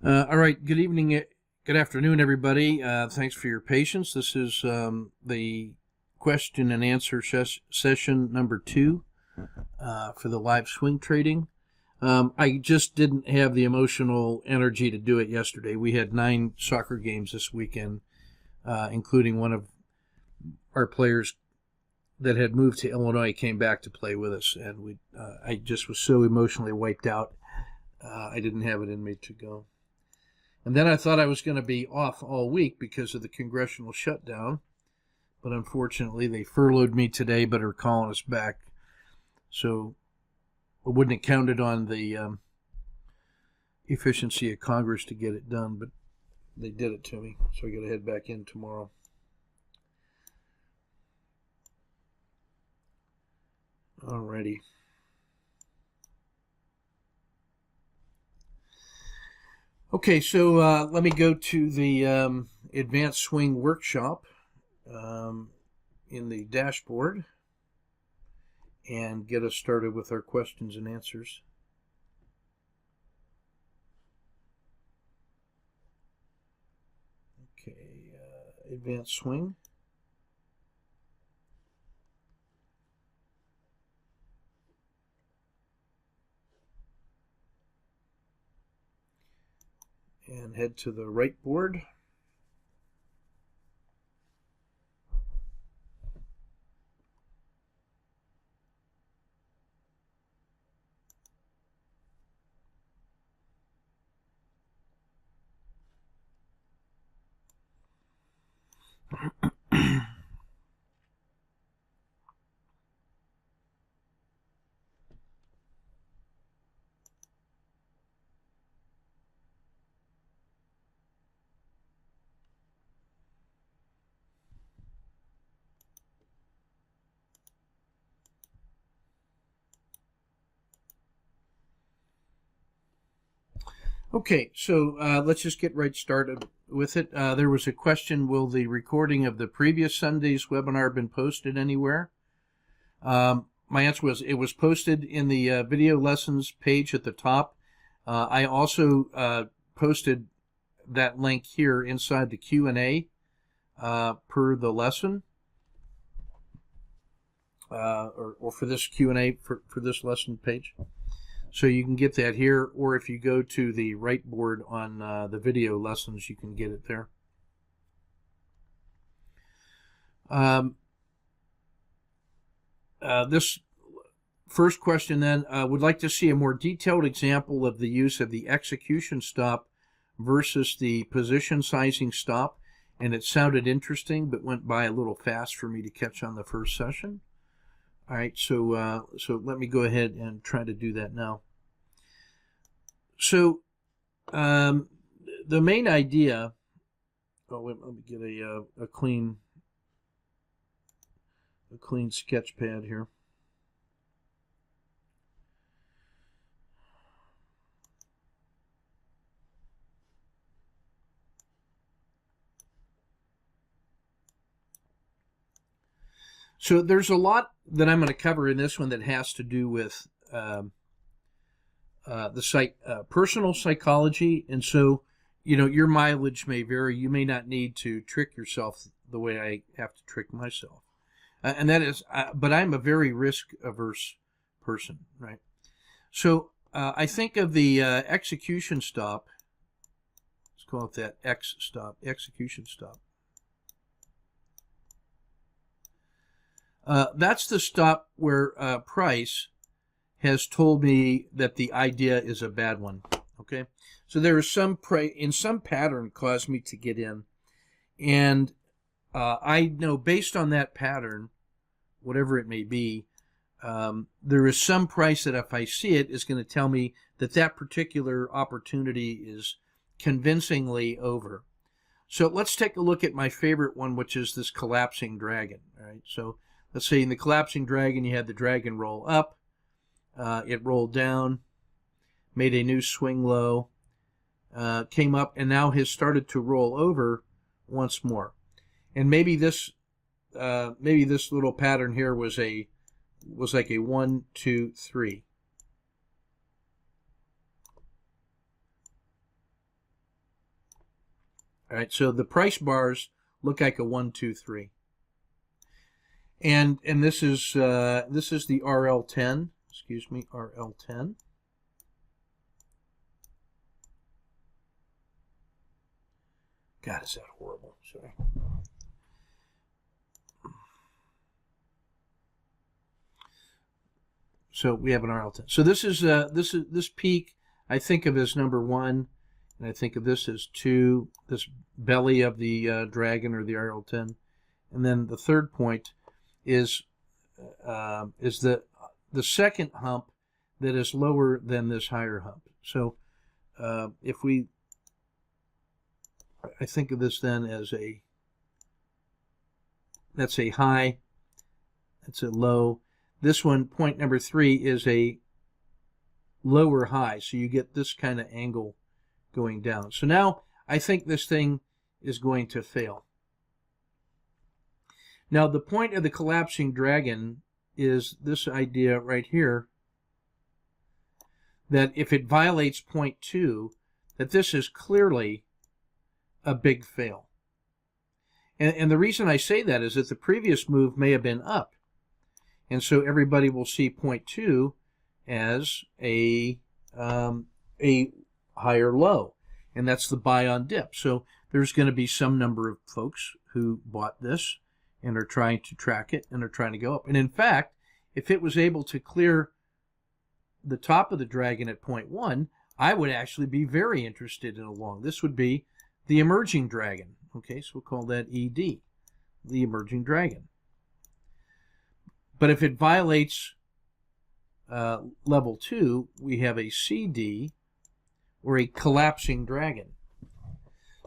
All right, good evening, good afternoon, everybody. Thanks for your patience. This is the question and answer session number 2 for the live swing trading. I just didn't have the emotional energy to do it yesterday. We had 9 soccer games this weekend, including one of our players that had moved to Illinois came back to play with us, and I just was so emotionally wiped out. I didn't have it in me to go. And then I thought I was going to be off all week because of the congressional shutdown. But unfortunately, they furloughed me today, but are calling us back. So I wouldn't have counted on the efficiency of Congress to get it done, but they did it to me. So I got to head back in tomorrow. Alrighty. Okay, so let me go to the AdvSwing workshop in the dashboard and get us started with our questions and answers. Okay, AdvSwing. And head to the right board. Okay, so let's just get right started with it. There was a question, will the recording of the previous Sunday's webinar been posted anywhere? My answer was it was posted in the video lessons page at the top. I also posted that link here inside the Q&A per the lesson, or for this Q&A for this lesson page. So you can get that here, or if you go to the right board on the video lessons, you can get it there. This first question then, would like to see a more detailed example of the use of the execution stop versus the position sizing stop. And it sounded interesting, but went by a little fast for me to catch on the first session. All right, so let me go ahead and try to do that now. So the main idea. Oh, wait, let me get a clean sketch pad here. So there's a lot that I'm going to cover in this one that has to do with the personal psychology, and so your mileage may vary. You may not need to trick yourself the way I have to trick myself, and that is. But I'm a very risk-averse person, right? So I think of the execution stop. Let's call it that X stop, execution stop. That's the stop where price has told me that the idea is a bad one. Okay, so there is some pattern caused me to get in, and I know based on that pattern, whatever it may be, there is some price that if I see it is going to tell me that that particular opportunity is convincingly over. So let's take a look at my favorite one, which is this collapsing dragon. All right, so let's say in the collapsing dragon, you had the dragon roll up, it rolled down, made a new swing low, came up, and now has started to roll over once more. And maybe this little pattern here was like a 1, 2, 3. All right, so the price bars look like a 1, 2, 3. And this is the RL10, excuse me, RL10. God, is that horrible? Sorry. So we have an RL10. So this peak I think of as number 1, and I think of this as 2. This belly of the dragon or the RL10, and then the third point is the second hump that is lower than this higher hump. So if I think of this then as that's a high, that's a low. This one, point number 3, is a lower high, so you get this kind of angle going down. So now I think this thing is going to fail. Now the point of the collapsing dragon is this idea right here, that if it violates point 2, that this is clearly a big fail. And the reason I say that is that the previous move may have been up. And so everybody will see point 2 as a higher low. And that's the buy on dip. So there's going to be some number of folks who bought this and are trying to track it and are trying to go up. And in fact, if it was able to clear the top of the dragon at point 1, I would actually be very interested in a long. This would be the emerging dragon. Okay, so we'll call that ED, the emerging dragon. But if it violates level 2, we have a CD, or a collapsing dragon.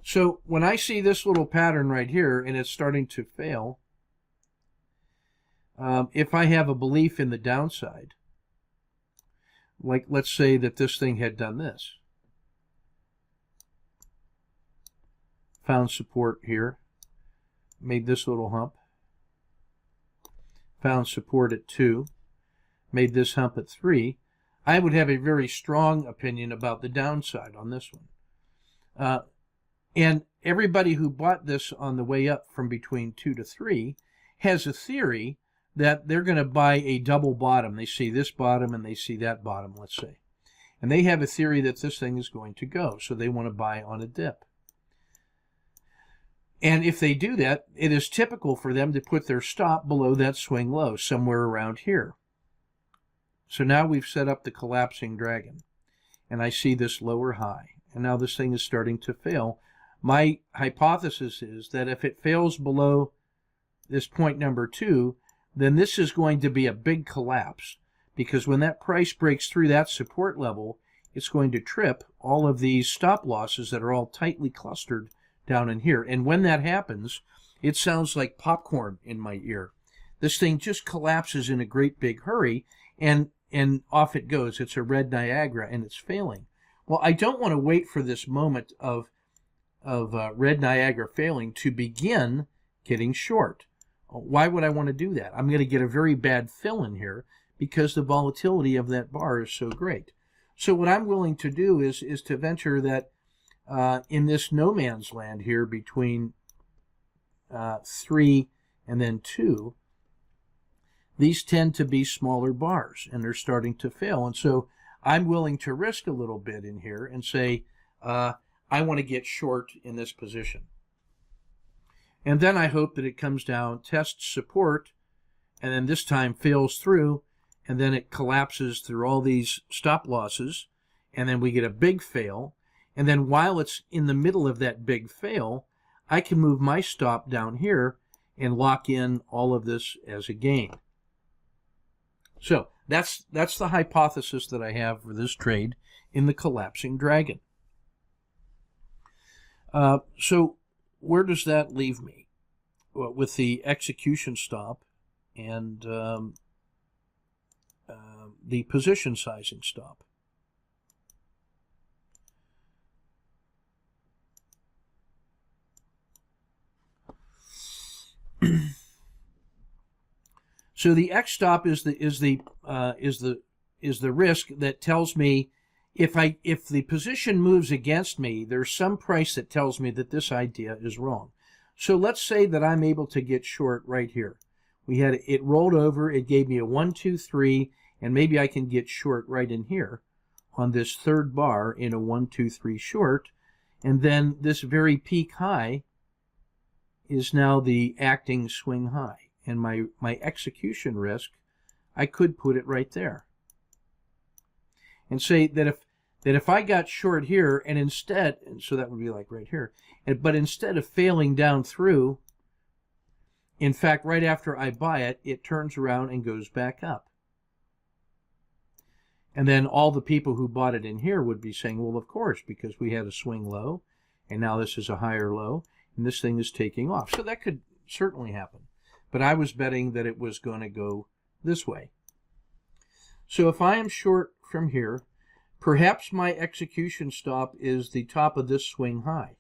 So when I see this little pattern right here and it's starting to fail, if I have a belief in the downside, like let's say that this thing had done this, found support here, made this little hump, found support at 2, made this hump at 3, I would have a very strong opinion about the downside on this one. And everybody who bought this on the way up from between 2 to 3 has a theory that they're going to buy a double bottom. They see this bottom and they see that bottom, let's say. And they have a theory that this thing is going to go, so they want to buy on a dip. And if they do that, it is typical for them to put their stop below that swing low, somewhere around here. So now we've set up the collapsing dragon, and I see this lower high, and now this thing is starting to fail. My hypothesis is that if it fails below this point number 2, then this is going to be a big collapse, because when that price breaks through that support level, it's going to trip all of these stop losses that are all tightly clustered down in here. And when that happens, it sounds like popcorn in my ear. This thing just collapses in a great big hurry, and off it goes. It's a red Niagara, and it's failing. Well, I don't want to wait for this moment of red Niagara failing to begin getting short. Why would I want to do that? I'm going to get a very bad fill in here because the volatility of that bar is so great. So what I'm willing to do is to venture that in this no man's land here between 3 and then 2, these tend to be smaller bars, and they're starting to fail. And so I'm willing to risk a little bit in here and say, I want to get short in this position. And then I hope that it comes down, tests support, and then this time fails through, and then it collapses through all these stop losses, and then we get a big fail. And then while it's in the middle of that big fail, I can move my stop down here and lock in all of this as a gain. So that's the hypothesis that I have for this trade in the collapsing dragon. So where does that leave me? Well, with the execution stop and the position sizing stop. So the X stop is the risk that tells me if the position moves against me, there's some price that tells me that this idea is wrong. So let's say that I'm able to get short right here. It rolled over, it gave me a 1, 2, 3, and maybe I can get short right in here on this third bar in a 1, 2, 3 short, and then this very peak high is now the acting swing high, and my execution risk, I could put it right there and say that if I got short here and instead, and so that would be like right here, but instead of failing down through, in fact, right after I buy it, it turns around and goes back up. And then all the people who bought it in here would be saying, well, of course, because we had a swing low, and now this is a higher low, and this thing is taking off. So that could certainly happen. But I was betting that it was going to go this way. So if I am short from here, perhaps my execution stop is the top of this swing high.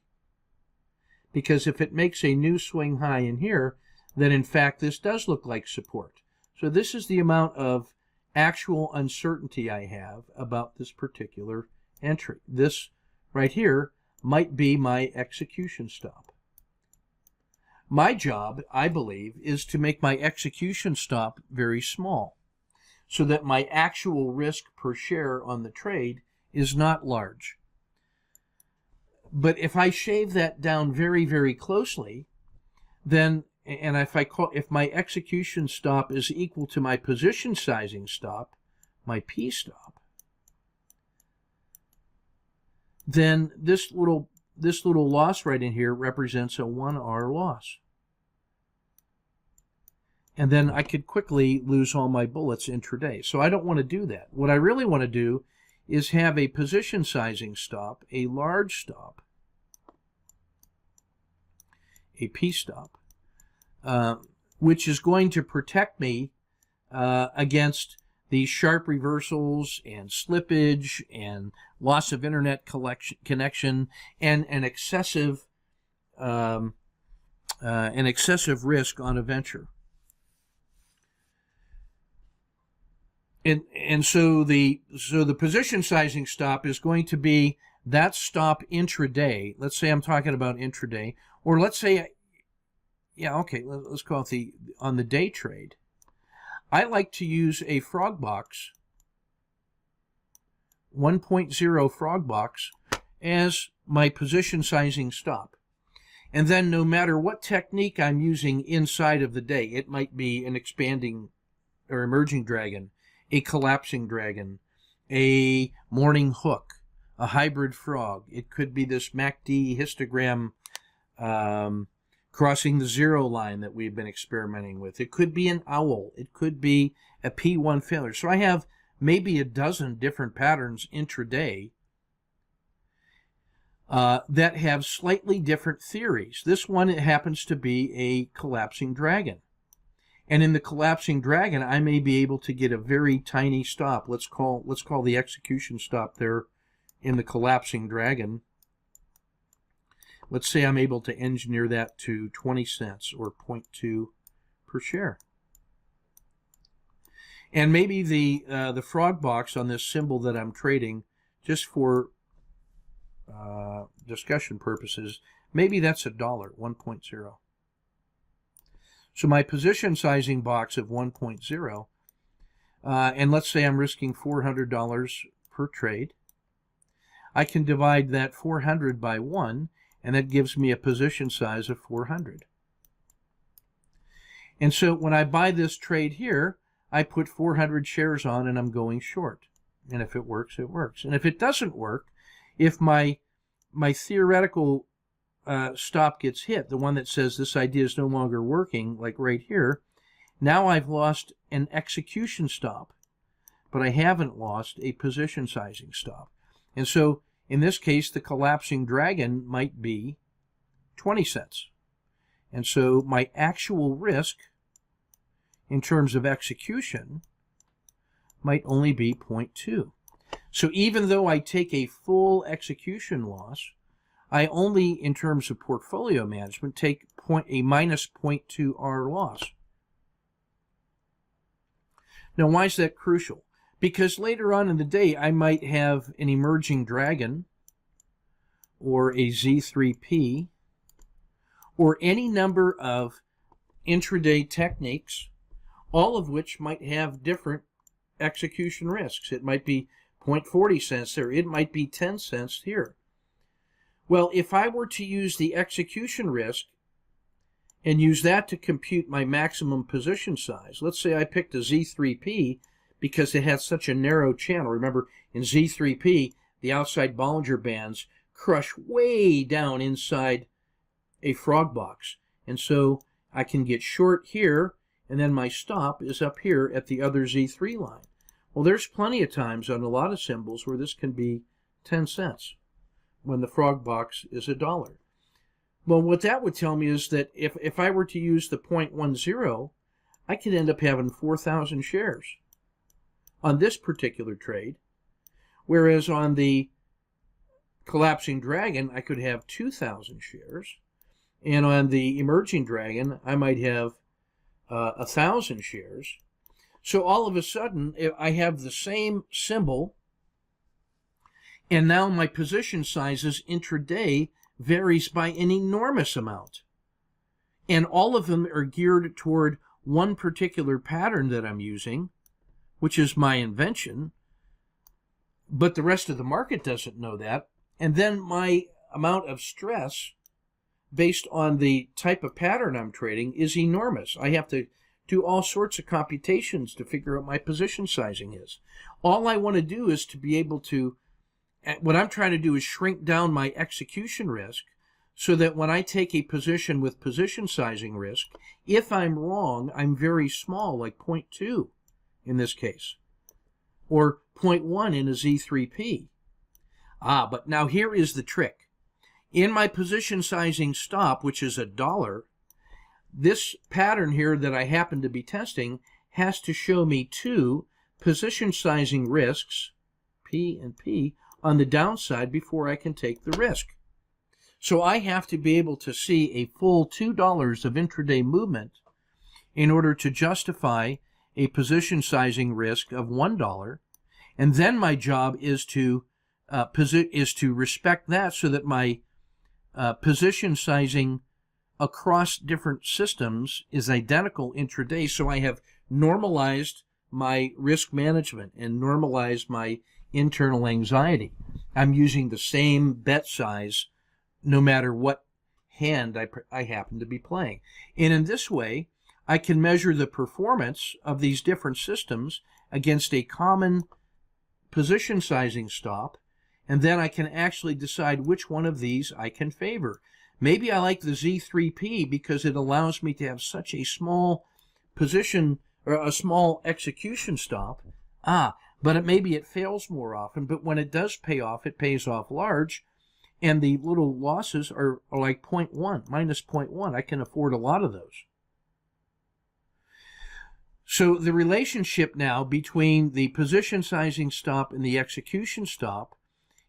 Because if it makes a new swing high in here, then in fact this does look like support. So this is the amount of actual uncertainty I have about this particular entry. This right here might be my execution stop. My job, I believe, is to make my execution stop very small so that my actual risk per share on the trade is not large. But if I shave that down very, very closely, then, and if my execution stop is equal to my position sizing stop, my P stop, then this little loss right in here represents a 1R loss. And then I could quickly lose all my bullets intraday. So I don't want to do that. What I really want to do is have a position sizing stop, a large stop, a P stop, which is going to protect me against these sharp reversals and slippage and loss of internet connection and an excessive risk on a venture. And so the position sizing stop is going to be that stop intraday. Let's say I'm talking about intraday, or let's say, yeah, okay, let's call it on the day trade. I like to use a frog box, 1.0 frog box, as my position sizing stop. And then no matter what technique I'm using inside of the day, it might be an expanding or emerging dragon, a collapsing dragon, a morning hook, a hybrid frog. It could be this MACD histogram crossing the zero line that we've been experimenting with. It could be an owl. It could be a P1 failure. So I have maybe a dozen different patterns intraday that have slightly different theories. This one, it happens to be a collapsing dragon. And in the collapsing dragon, I may be able to get a very tiny stop. Let's call the execution stop there in the collapsing dragon. Let's say I'm able to engineer that to 20 cents or 0.2 per share. And maybe the frog box on this symbol that I'm trading, just for discussion purposes, maybe that's $1, 1.0. So my position sizing box of 1.0, and let's say I'm risking $400 per trade, I can divide that 400 by 1, and that gives me a position size of 400. And so when I buy this trade here, I put 400 shares on and I'm going short. And if it works, it works. And if it doesn't work, if my theoretical stop gets hit, the one that says this idea is no longer working, like right here, now I've lost an execution stop, but I haven't lost a position sizing stop. And so in this case, the collapsing dragon might be 20 cents. And so my actual risk in terms of execution might only be 0.2. So even though I take a full execution loss, I only, in terms of portfolio management, take a minus 0.2 R loss. Now, why is that crucial? Because later on in the day, I might have an emerging dragon or a Z3P or any number of intraday techniques, all of which might have different execution risks. It might be 0.40 cents there. It might be 10 cents here. Well, if I were to use the execution risk and use that to compute my maximum position size, let's say I picked a Z3P because it has such a narrow channel. Remember, in Z3P, the outside Bollinger Bands crush way down inside a frog box. And so I can get short here, and then my stop is up here at the other Z3 line. Well, there's plenty of times on a lot of symbols where this can be 10 cents when the frog box is $1. Well, what that would tell me is that if I were to use the 0.10, I could end up having 4,000 shares on this particular trade, whereas on the collapsing dragon, I could have 2,000 shares, and on the emerging dragon, I might have 1,000 shares. So all of a sudden, I have the same symbol, and now my position sizes intraday varies by an enormous amount. And all of them are geared toward one particular pattern that I'm using, which is my invention, but the rest of the market doesn't know that. And then my amount of stress based on the type of pattern I'm trading is enormous. I have to do all sorts of computations to figure out my position sizing is. All I want to do is to be able to, what I'm trying to do is shrink down my execution risk so that when I take a position with position sizing risk, if I'm wrong, I'm very small, like 0.2 in this case, or 0.1 in a Z3P. But now here is the trick. In my position sizing stop, which is $1, this pattern here that I happen to be testing has to show me two position sizing risks, P and P, on the downside before I can take the risk. So I have to be able to see a full $2 of intraday movement in order to justify a position sizing risk of $1. And then my job is to respect that so that my position sizing across different systems is identical intraday. So I have normalized my risk management and normalized my internal anxiety. I'm using the same bet size no matter what hand I happen to be playing. And in this way, I can measure the performance of these different systems against a common position sizing stop, and then I can actually decide which one of these I can favor. Maybe I like the Z3P because it allows me to have such a small position or a small execution stop. But maybe it fails more often, but when it does pay off, it pays off large, and the little losses are like 0.1, minus 0.1. I can afford a lot of those. So the relationship now between the position sizing stop and the execution stop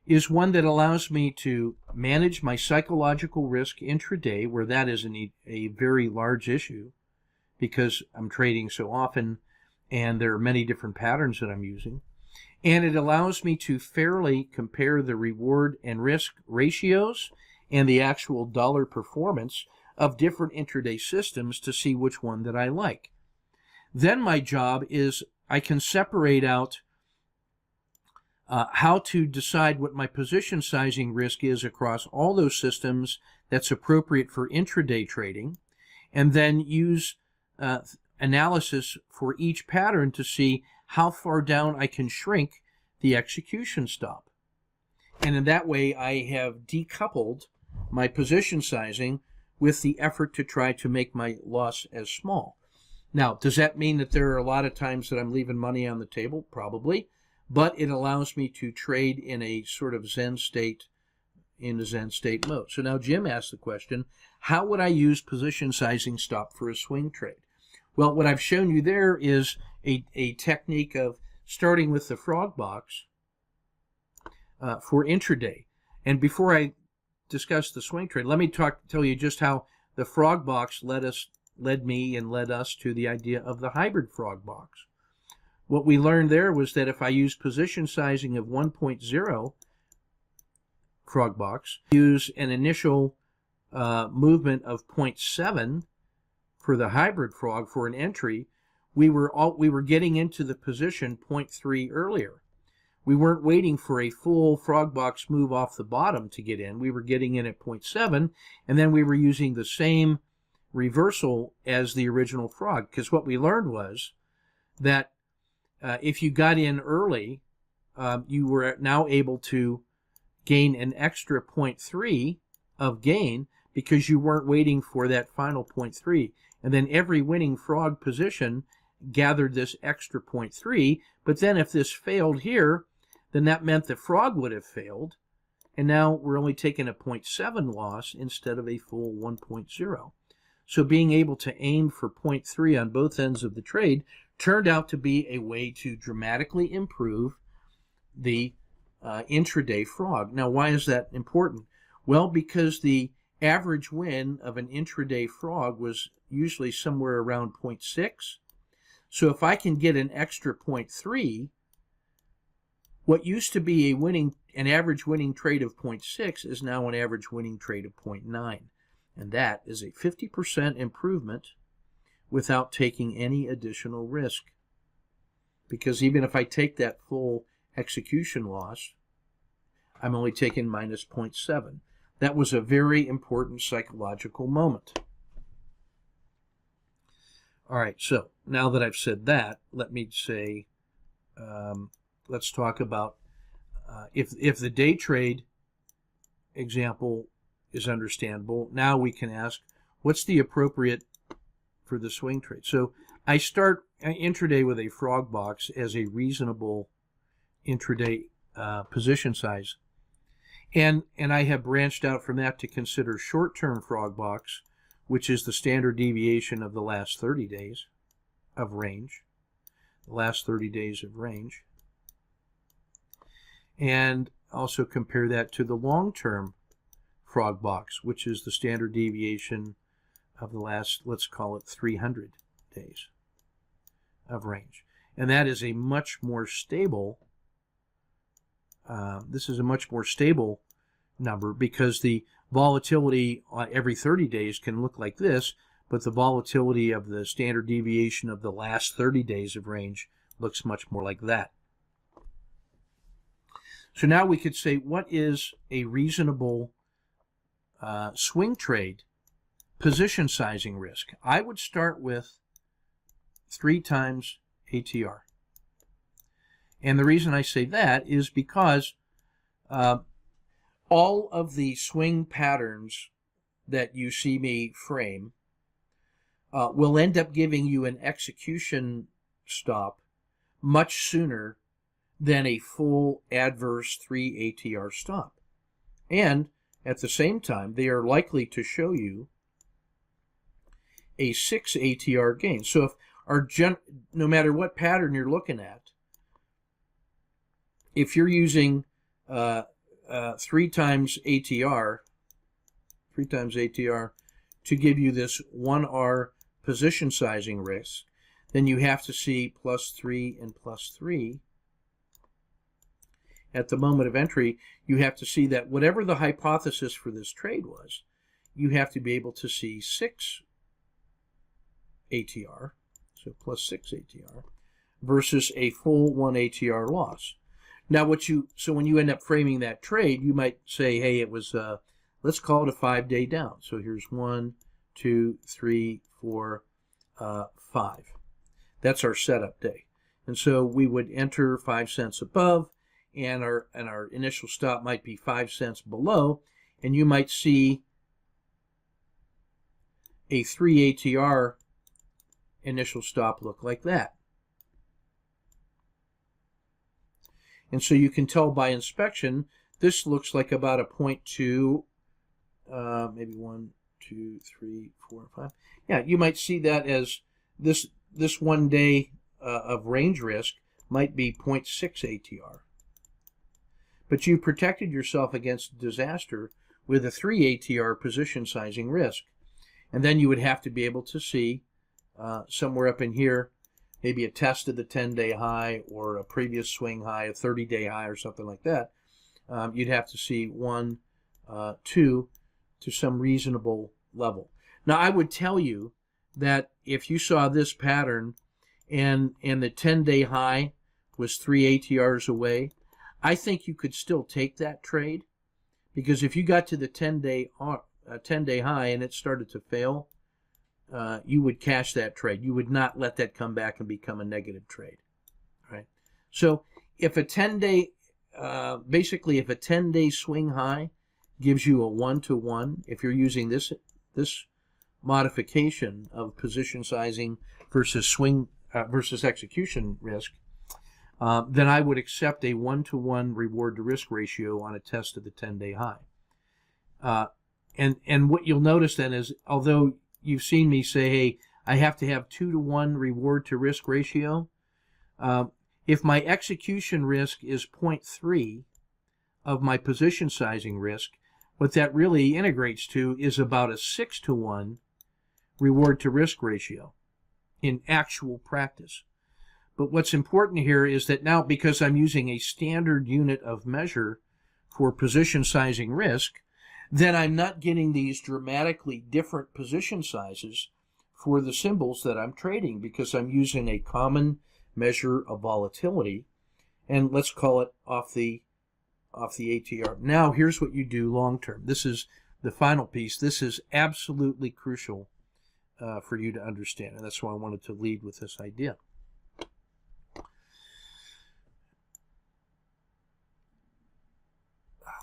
is one that allows me to manage my psychological risk intraday, where that is a very large issue because I'm trading so often and there are many different patterns that I'm using. And it allows me to fairly compare the reward and risk ratios and the actual dollar performance of different intraday systems to see which one that I like. Then my job is I can separate out how to decide what my position sizing risk is across all those systems that's appropriate for intraday trading, and then use analysis for each pattern to see how far down I can shrink the execution stop. And in that way, I have decoupled my position sizing with the effort to try to make my loss as small. Now, does that mean that there are a lot of times that I'm leaving money on the table? Probably. But it allows me to trade in a sort of Zen state, in a Zen state mode. So now Jim asked the question, how would I use position sizing stop for a swing trade? Well, what I've shown you there is a technique of starting with the frog box for intraday. And before I discuss the swing trade, let me tell you just how the frog box led us to the idea of the hybrid frog box. what we learned there was that if I use position sizing of 1.0 frog box, use an initial movement of 0.7 for the hybrid frog for an entry, we were getting into the position 0.3 earlier. We weren't waiting for a full frog box move off the bottom to get in. We were getting in at 0.7, and then we were using the same reversal as the original frog, because what we learned was that if you got in early, you were now able to gain an extra 0.3 of gain because you weren't waiting for that final 0.3. And then every winning frog position gathered this extra 0.3, but then if this failed here, then that meant the frog would have failed, and now we're only taking a 0.7 loss instead of a full 1.0. So being able to aim for 0.3 on both ends of the trade turned out to be a way to dramatically improve the intraday frog. Now, why is that important? Well, because the average win of an intraday frog was usually somewhere around 0.6. So if I can get an extra 0.3, what used to be an average winning trade of 0.6 is now an average winning trade of 0.9. And that is a 50% improvement without taking any additional risk. Because even if I take that full execution loss, I'm only taking minus 0.7. That was a very important psychological moment. All right, so now that I've said that, let me say, let's talk about if the day trade example is understandable, now we can ask, what's the appropriate for the swing trade? So I start intraday with a frog box as a reasonable intraday position size. And I have branched out from that to consider short-term frog box, which is the standard deviation of the last 30 days of range. The last 30 days of range. And also compare that to the long-term frog box, which is the standard deviation of the last, let's call it 300 days of range. And that is a much more stable, this is a much more stable number because the volatility every 30 days can look like this, but the volatility of the standard deviation of the last 30 days of range looks much more like that. So now we could say, what is a reasonable swing trade position sizing risk? I would start with 3 times ATR. And the reason I say that is because all of the swing patterns that you see me frame will end up giving you an execution stop much sooner than a full adverse 3 ATR stop. And at the same time, they are likely to show you a 6 ATR gain. So if no matter what pattern you're looking at, if you're using 3 times ATR to give you this 1R position sizing risk, then you have to see +3 and +3. At the moment of entry, you have to see that whatever the hypothesis for this trade was, you have to be able to see 6 ATR, so +6 ATR, versus a full 1 ATR loss. Now, so when you end up framing that trade, you might say, hey, it was, let's call it a 5-day down. So here's 1, 2, 3, 4, 5. That's our setup day. And so we would enter 5 cents above, and our initial stop might be 5 cents below, and you might see a 3 ATR initial stop look like that. And so you can tell by inspection, this looks like about a 0.2, maybe 1, 2, 3, 4, 5. Yeah, you might see that as this 1 day of range risk might be 0.6 ATR. But you protected yourself against disaster with a 3 ATR position sizing risk. And then you would have to be able to see somewhere up in here, maybe a test of the 10-day high or a previous swing high, a 30-day high or something like that, you'd have to see 1, 2 to some reasonable level. Now, I would tell you that if you saw this pattern and the 10-day high was 3 ATRs away, I think you could still take that trade, because if you got to the 10-day high and it started to fail, you would cash that trade. You would not let that come back and become a negative trade, right? So if a 10-day, basically if a 10-day swing high gives you a 1-to-1, if you're using this modification of position sizing versus swing versus execution risk, then I would accept a 1-to-1 reward to risk ratio on a test of the 10-day high. And what you'll notice then is, although you've seen me say, hey, I have to have 2-to-1 reward to risk ratio, if my execution risk is 0.3 of my position sizing risk, what that really integrates to is about a 6-to-1 reward to risk ratio in actual practice. But what's important here is that now, because I'm using a standard unit of measure for position sizing risk, then I'm not getting these dramatically different position sizes for the symbols that I'm trading, because I'm using a common measure of volatility, and let's call it off the ATR. Now, here's what you do long term. This is the final piece. This is absolutely crucial for you to understand, and that's why I wanted to lead with this idea.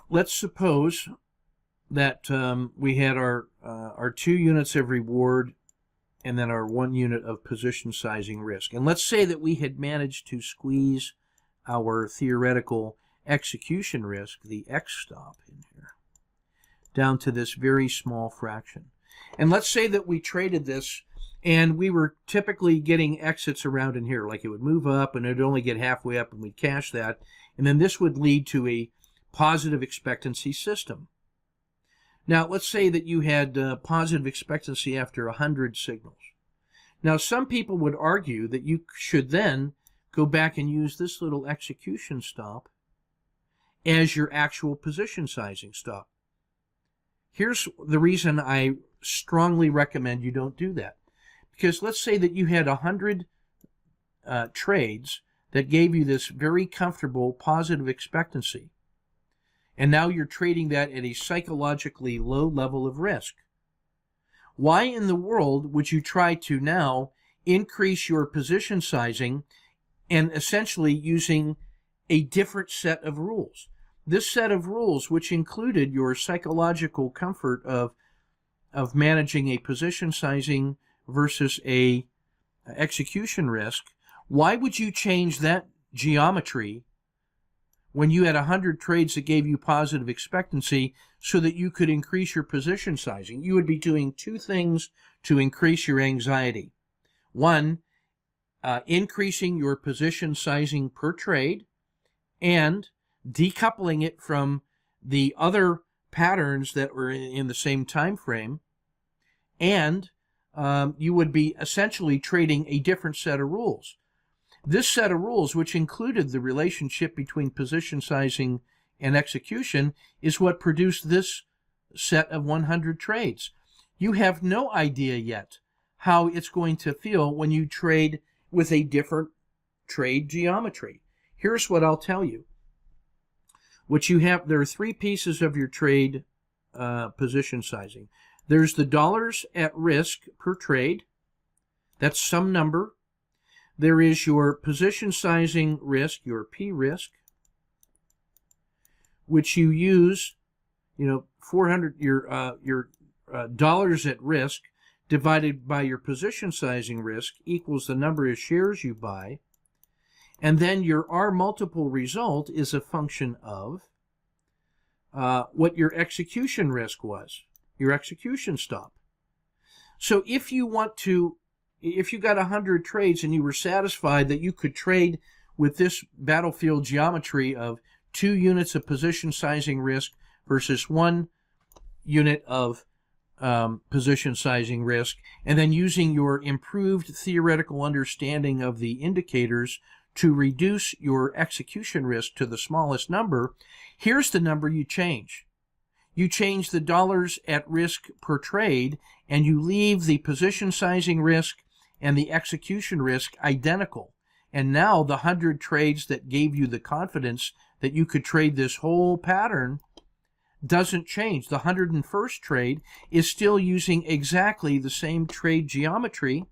Let's suppose that we had our 2 units of reward and then our 1 unit of position sizing risk. And let's say that we had managed to squeeze our theoretical execution risk, the X stop in here, down to this very small fraction. And let's say that we traded this and we were typically getting exits around in here, like it would move up and it would only get halfway up and we'd cash that. And then this would lead to a positive expectancy system. Now, let's say that you had positive expectancy after 100 signals. Now, some people would argue that you should then go back and use this little execution stop as your actual position sizing stop. Here's the reason I strongly recommend you don't do that. Because let's say that you had 100 trades that gave you this very comfortable positive expectancy. And now you're trading that at a psychologically low level of risk. Why in the world would you try to now increase your position sizing and essentially using a different set of rules? This set of rules, which included your psychological comfort of managing a position sizing versus a execution risk, why would you change that geometry when you had 100 trades that gave you positive expectancy so that you could increase your position sizing? You would be doing 2 things to increase your anxiety. 1, increasing your position sizing per trade and decoupling it from the other patterns that were in the same time frame, and you would be essentially trading a different set of rules. This set of rules, which included the relationship between position sizing and execution, is what produced this set of 100 trades. You have no idea yet how it's going to feel when you trade with a different trade geometry. Here's what I'll tell you. What you have, there are 3 pieces of your trade position sizing. There's the dollars at risk per trade. That's some number. There is your position sizing risk, your P risk, which you use, 400, your dollars at risk divided by your position sizing risk equals the number of shares you buy. And then your R multiple result is a function of what your execution risk was, your execution stop. So if you got 100 trades and you were satisfied that you could trade with this battlefield geometry of 2 units of position sizing risk versus 1 unit of position sizing risk, and then using your improved theoretical understanding of the indicators to reduce your execution risk to the smallest number, here's the number you change. You change the dollars at risk per trade, and you leave the position sizing risk and the execution risk identical. And now the 100 trades that gave you the confidence that you could trade this whole pattern doesn't change. The 101st trade is still using exactly the same trade geometry,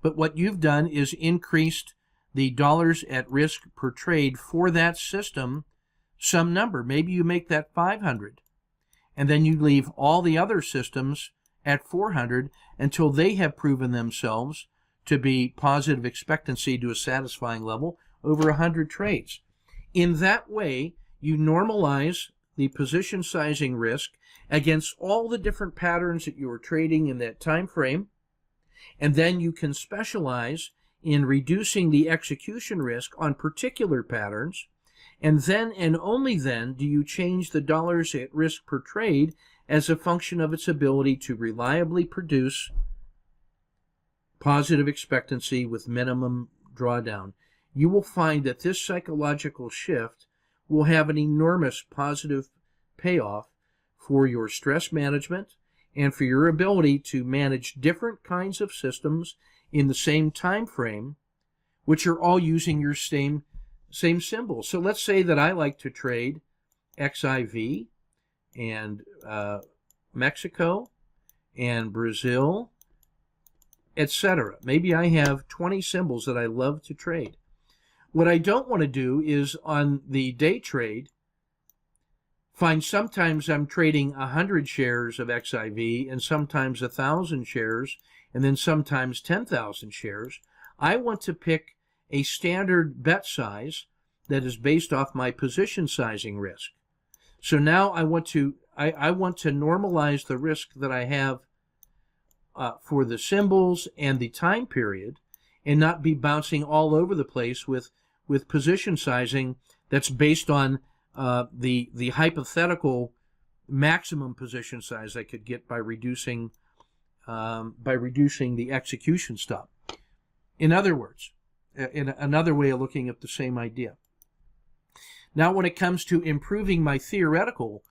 but what you've done is increased the dollars at risk per trade for that system some number. Maybe you make that 500, and then you leave all the other systems at 400 until they have proven themselves to be positive expectancy to a satisfying level over 100 trades. In that way, you normalize the position sizing risk against all the different patterns that you are trading in that time frame, and then you can specialize in reducing the execution risk on particular patterns, and then and only then do you change the dollars at risk per trade as a function of its ability to reliably produce positive expectancy with minimum drawdown. You will find that this psychological shift will have an enormous positive payoff for your stress management and for your ability to manage different kinds of systems in the same time frame, which are all using your same symbol. So let's say that I like to trade XIV and Mexico and Brazil, etc. Maybe I have 20 symbols that I love to trade. What I don't want to do is on the day trade find sometimes I'm trading 100 shares of XIV and sometimes 1,000 shares and then sometimes 10,000 shares. I want to pick a standard bet size that is based off my position sizing risk. So now I want to normalize the risk that I have for the symbols and the time period, and not be bouncing all over the place with position sizing that's based on the hypothetical maximum position size I could get by reducing the execution stop. In other words, in another way of looking at the same idea. Now, when it comes to improving my theoretical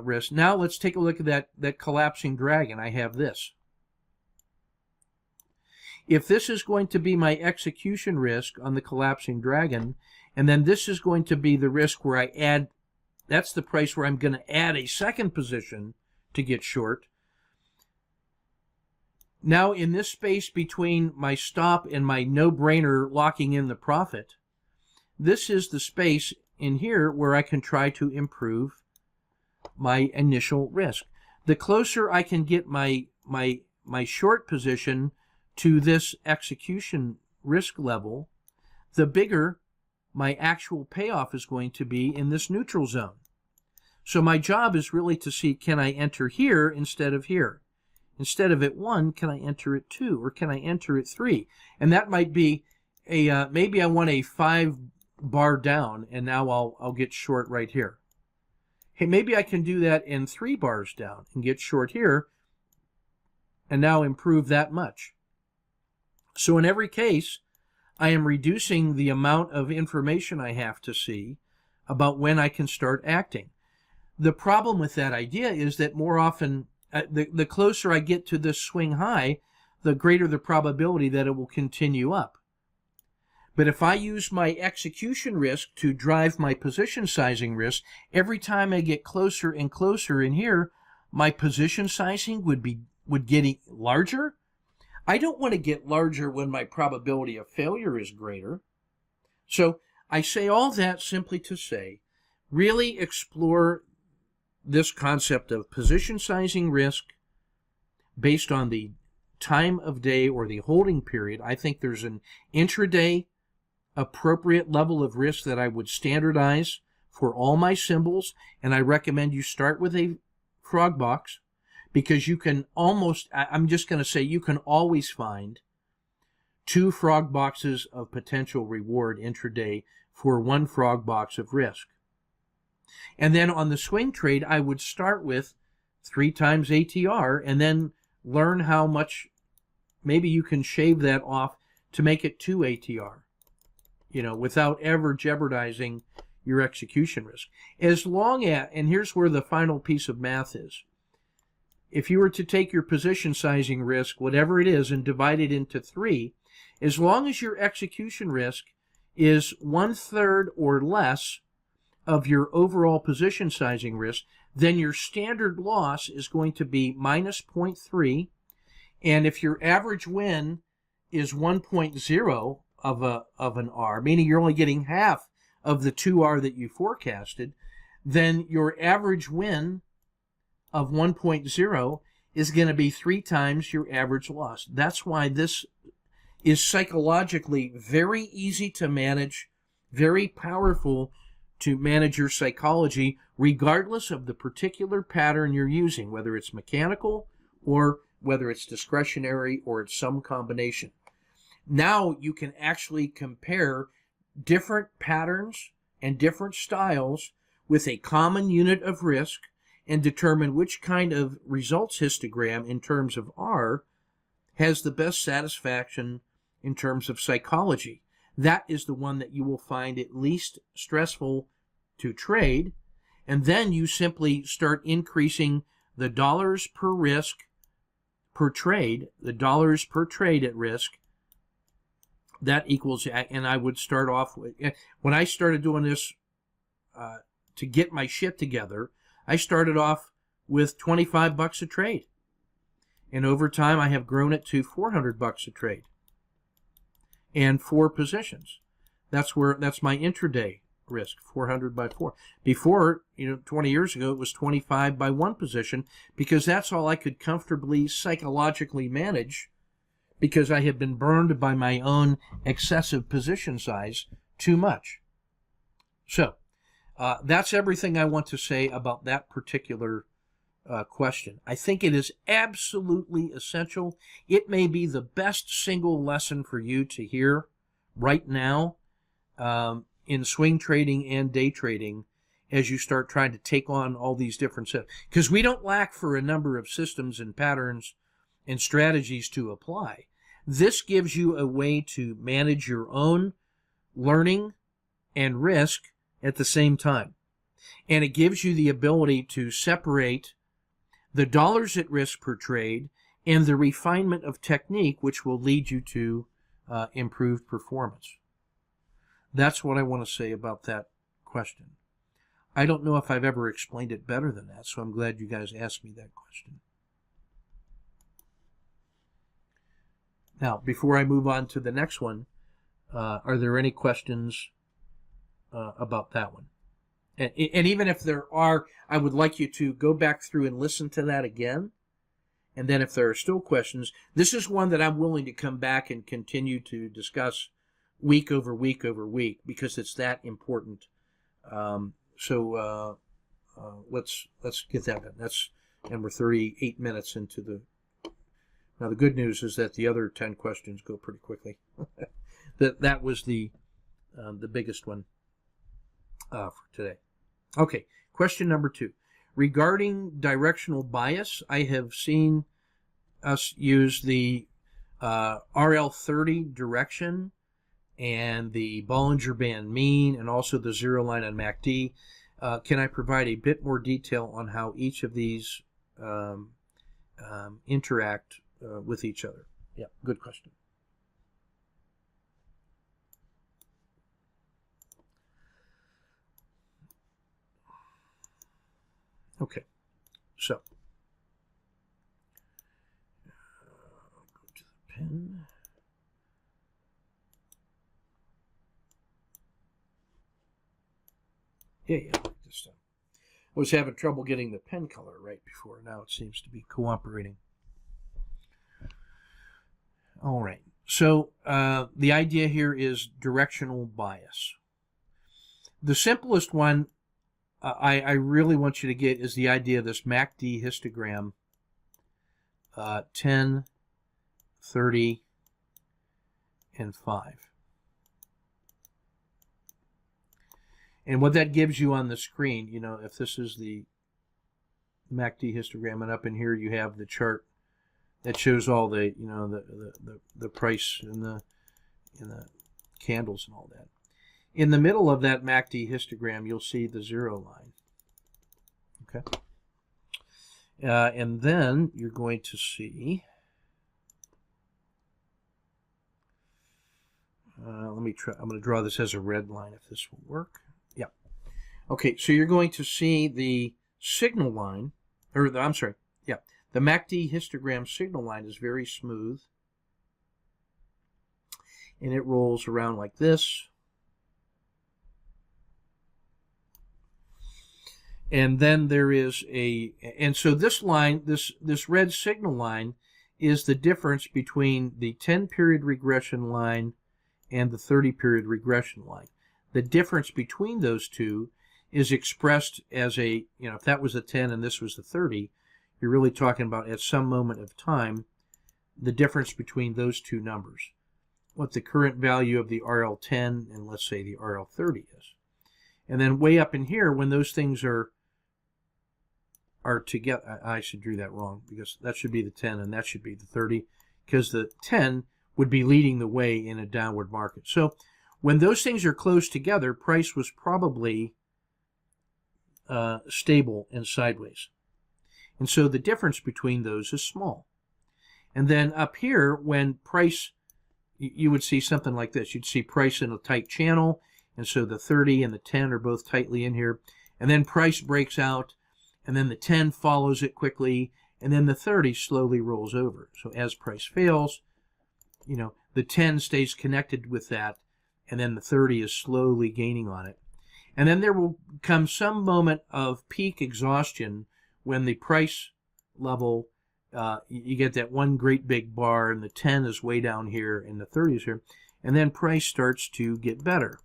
risk, now let's take a look at that collapsing dragon. I have this. If this is going to be my execution risk on the collapsing dragon, and then this is going to be the risk where I add, that's the price where I'm going to add a second position to get short. Now in this space between my stop and my no-brainer locking in the profit, this is the space in here where I can try to improve my initial risk. The closer I can get my short position to this execution risk level, the bigger my actual payoff is going to be in this neutral zone. So my job is really to see, can I enter here instead of here? Instead of at 1, can I enter at 2, or can I enter at 3? And that might be a maybe I want a 5 bar down, and now I'll get short right here. Hey, maybe I can do that in 3 bars down and get short here, and now improve that much. So in every case, I am reducing the amount of information I have to see about when I can start acting. The problem with that idea is that more often, the closer I get to this swing high, the greater the probability that it will continue up. But if I use my execution risk to drive my position sizing risk, every time I get closer and closer in here, my position sizing would get larger. I don't want to get larger when my probability of failure is greater. So I say all that simply to say, really explore this concept of position sizing risk based on the time of day or the holding period. I think there's an intraday appropriate level of risk that I would standardize for all my symbols, and I recommend you start with a frog box, because you can almost, I'm just going to say, you can always find 2 frog boxes of potential reward intraday for 1 frog box of risk. And then on the swing trade, I would start with 3 times ATR, and then learn how much maybe you can shave that off to make it 2 ATR, without ever jeopardizing your execution risk. As long as, and here's where the final piece of math is, if you were to take your position sizing risk, whatever it is, and divide it into 3, as long as your execution risk is 1/3 or less of your overall position sizing risk, then your standard loss is going to be minus 0.3. And if your average win is 1.0 of an R, meaning you're only getting half of the 2R that you forecasted, then your average win of 1.0 is going to be 3 times your average loss. That's why this is psychologically very easy to manage, very powerful to manage your psychology, regardless of the particular pattern you're using, whether it's mechanical or whether it's discretionary or it's some combination. Now you can actually compare different patterns and different styles with a common unit of risk and determine which kind of results histogram in terms of R has the best satisfaction in terms of psychology. That is the one that you will find at least stressful to trade, and then you simply start increasing the dollars per risk per trade, the dollars per trade at risk. That equals, and I would start off with, when I started doing this to get my shit together, I started off with $25 a trade. And over time, I have grown it to $400 a trade. And 4 positions. That's my intraday risk, 400 by 4. Before, 20 years ago, it was 25 by 1 position, because that's all I could comfortably psychologically manage, because I had been burned by my own excessive position size too much. So, that's everything I want to say about that particular question. I think it is absolutely essential. It may be the best single lesson for you to hear right now in swing trading and day trading as you start trying to take on all these different sets. Because we don't lack for a number of systems and patterns and strategies to apply. This gives you a way to manage your own learning and risk at the same time. And it gives you the ability to separate the dollars at risk per trade and the refinement of technique, which will lead you to improved performance. That's what I want to say about that question. I don't know if I've ever explained it better than that, so I'm glad you guys asked me that question. Now, before I move on to the next one, are there any questions about that one? And even if there are, I would like you to go back through and listen to that again. And then if there are still questions, this is one that I'm willing to come back and continue to discuss week over week over week, because it's that important. So let's get that done. And we're 38 minutes into the. Now the good news is that the other 10 questions go pretty quickly. that was the biggest one for today. Okay, question number 2. Regarding directional bias, I have seen us use the RL30 direction and the Bollinger Band mean, and also the zero line on MACD. Can I provide a bit more detail on how each of these interact with each other? Yeah, good question. Okay, so go to the pen. Yeah, this time. I was having trouble getting the pen color right before. Now it seems to be cooperating. All right, so the idea here is directional bias. The simplest one I really want you to get is the idea of this MACD histogram, 10, 30, and 5. And what that gives you on the screen, if this is the MACD histogram, and up in here you have the chart that shows all the the price and the candles and all that. In the middle of that MACD histogram, you'll see the 0 line. Okay, and then you're going to see. Let me try. I'm going to draw this as a red line if this will work. Yeah. Okay, so you're going to see the signal line, or I'm sorry, yeah, the MACD histogram signal line is very smooth, and it rolls around like this. And then there is and so this line, this red signal line, is the difference between the 10-period regression line and the 30-period regression line. The difference between those two is expressed as a, if that was the 10 and this was the 30, you're really talking about at some moment of time, the difference between those two numbers, what the current value of the RL10 and let's say the RL30 is. And then way up in here, when those things are together, I should do that wrong, because that should be the 10 and that should be the 30, because the 10 would be leading the way in a downward market. So when those things are close together, price was probably stable and sideways. And so the difference between those is small. And then up here, when price, you would see something like this. You'd see price in a tight channel, and so the 30 and the 10 are both tightly in here. And then price breaks out, and then the 10 follows it quickly, and then the 30 slowly rolls over. So as price fails, the 10 stays connected with that, and then the 30 is slowly gaining on it. And then there will come some moment of peak exhaustion when the price level, you get that one great big bar, and the 10 is way down here, and the 30 is here, and then price starts to get better.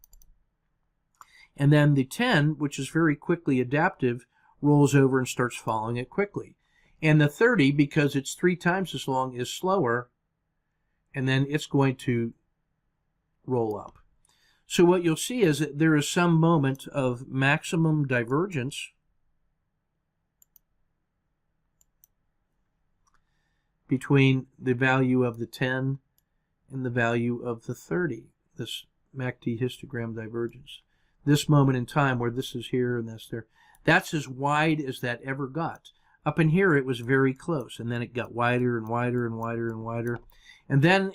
And then the 10, which is very quickly adaptive, rolls over and starts following it quickly. And the 30, because it's 3 times as long, is slower, and then it's going to roll up. So what you'll see is that there is some moment of maximum divergence between the value of the 10 and the value of the 30, this MACD histogram divergence. This moment in time where this is here and that's there, that's as wide as that ever got. Up in here it was very close, and then it got wider and wider and wider and wider. And then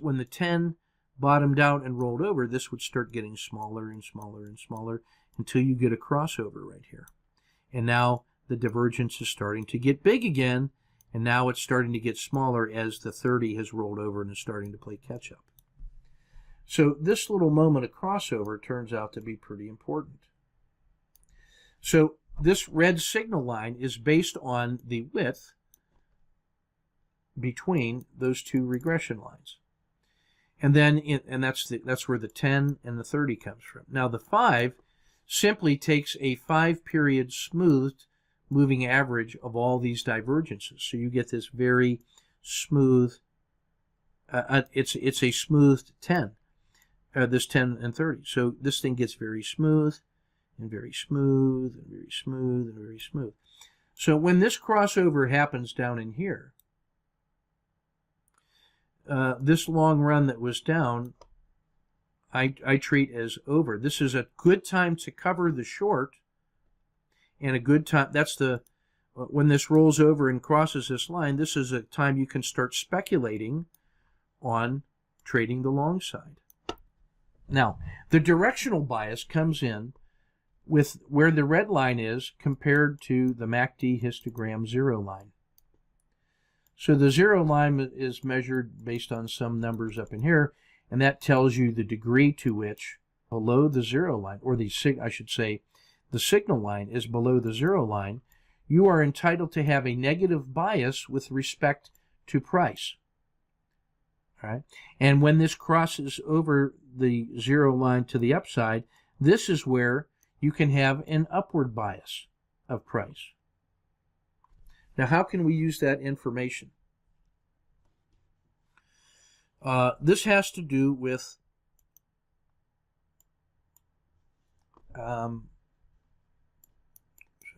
when the 10 bottomed out and rolled over, this would start getting smaller and smaller and smaller until you get a crossover right here. And now the divergence is starting to get big again, and now it's starting to get smaller as the 30 has rolled over and is starting to play catch up. So this little moment of crossover turns out to be pretty important. So this red signal line is based on the width between those two regression lines. And then that's where the 10 and the 30 comes from. Now the 5 simply takes a 5-period smoothed moving average of all these divergences. So you get this very smooth, it's a smoothed 10, this 10 and 30. So this thing gets very smooth and very smooth and very smooth and very smooth. So when this crossover happens down in here, this long run that was down, I treat as over. This is a good time to cover the short, and a good time, when this rolls over and crosses this line, this is a time you can start speculating on trading the long side. Now, the directional bias comes in with where the red line is compared to the MACD histogram 0 line. So the 0 line is measured based on some numbers up in here, and that tells you the degree to which below the 0 line, or I should say the signal line is below the 0 line, you are entitled to have a negative bias with respect to price. All right? And when this crosses over the 0 line to the upside, this is where you can have an upward bias of price. Now, how can we use that information? This has to do with so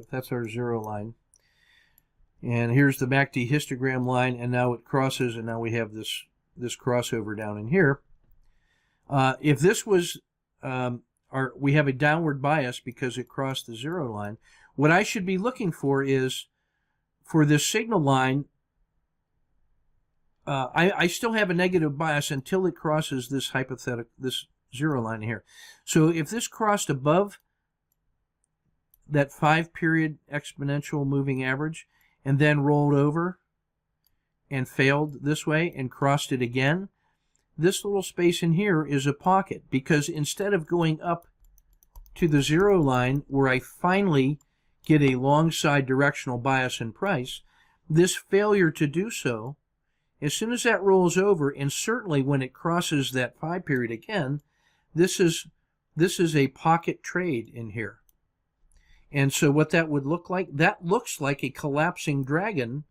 if that's our 0 line. And here's the MACD histogram line, and now it crosses, and now we have this crossover down in here. If this was, we have a downward bias because it crossed the 0 line, what I should be looking for is, for this signal line, I still have a negative bias until it crosses this this 0 line here. So if this crossed above that 5-period exponential moving average and then rolled over and failed this way and crossed it again, this little space in here is a pocket, because instead of going up to the 0 line where I finally get a long side directional bias in price, this failure to do so, as soon as that rolls over, and certainly when it crosses that 5-period again, this is a pocket trade in here. And so what that would look like, that looks like a collapsing dragon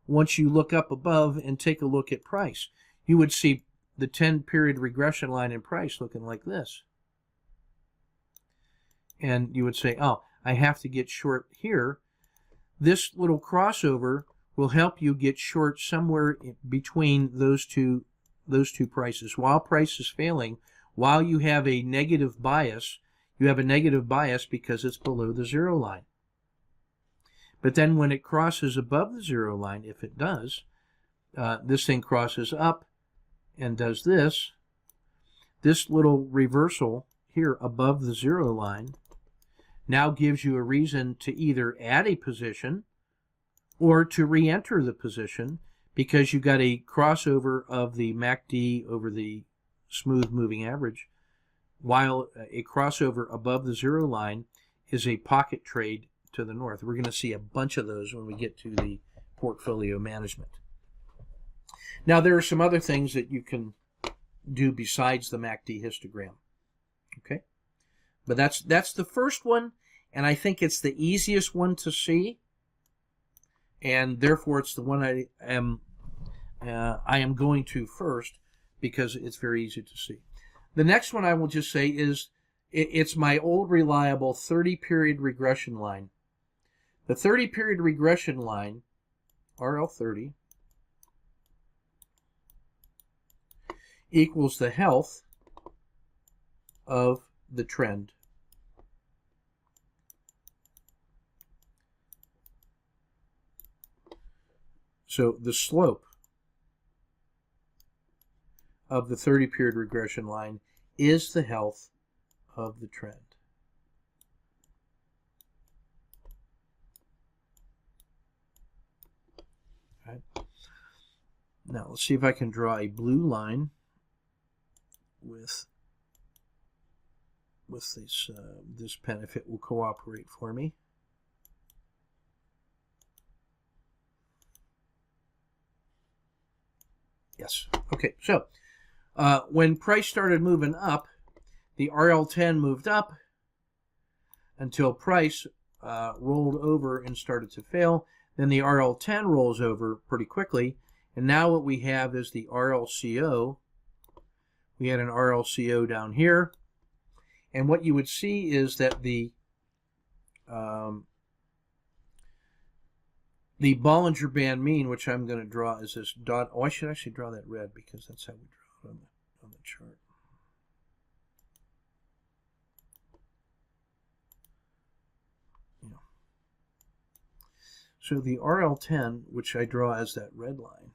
once you look up above and take a look at price. You would see the 10-period regression line in price looking like this. And you would say, oh, I have to get short here. This little crossover will help you get short somewhere between those two prices. While price is failing, while you have a negative bias, you have a negative bias because it's below the 0 line. But then when it crosses above the 0 line, if it does, this thing crosses up and does this. This little reversal here above the 0 line now gives you a reason to either add a position or to re-enter the position, because you got a crossover of the MACD over the smooth moving average, while a crossover above the 0 line is a pocket trade to the north. We're going to see a bunch of those when we get to the portfolio management. Now, there are some other things that you can do besides the MACD histogram. Okay? But that's the first one, and I think it's the easiest one to see, and therefore it's the one I am going to first, because it's very easy to see. The next one I will just say is, it's my old reliable 30-period regression line. The 30-period regression line, RL30, equals the health of the trend. So the slope of the 30-period regression line is the health of the trend. Right. Now let's see if I can draw a blue line with this pen, if it will cooperate for me. Yes. Okay, so when price started moving up, the RL10 moved up until price rolled over and started to fail. Then the RL10 rolls over pretty quickly, and now what we have is the RLCO. We had an RLCO down here, and what you would see is that the Bollinger Band mean, which I'm going to draw, is this dot. Oh, I should actually draw that red, because that's how we draw it on the chart. Yeah. So the RL10, which I draw as that red line,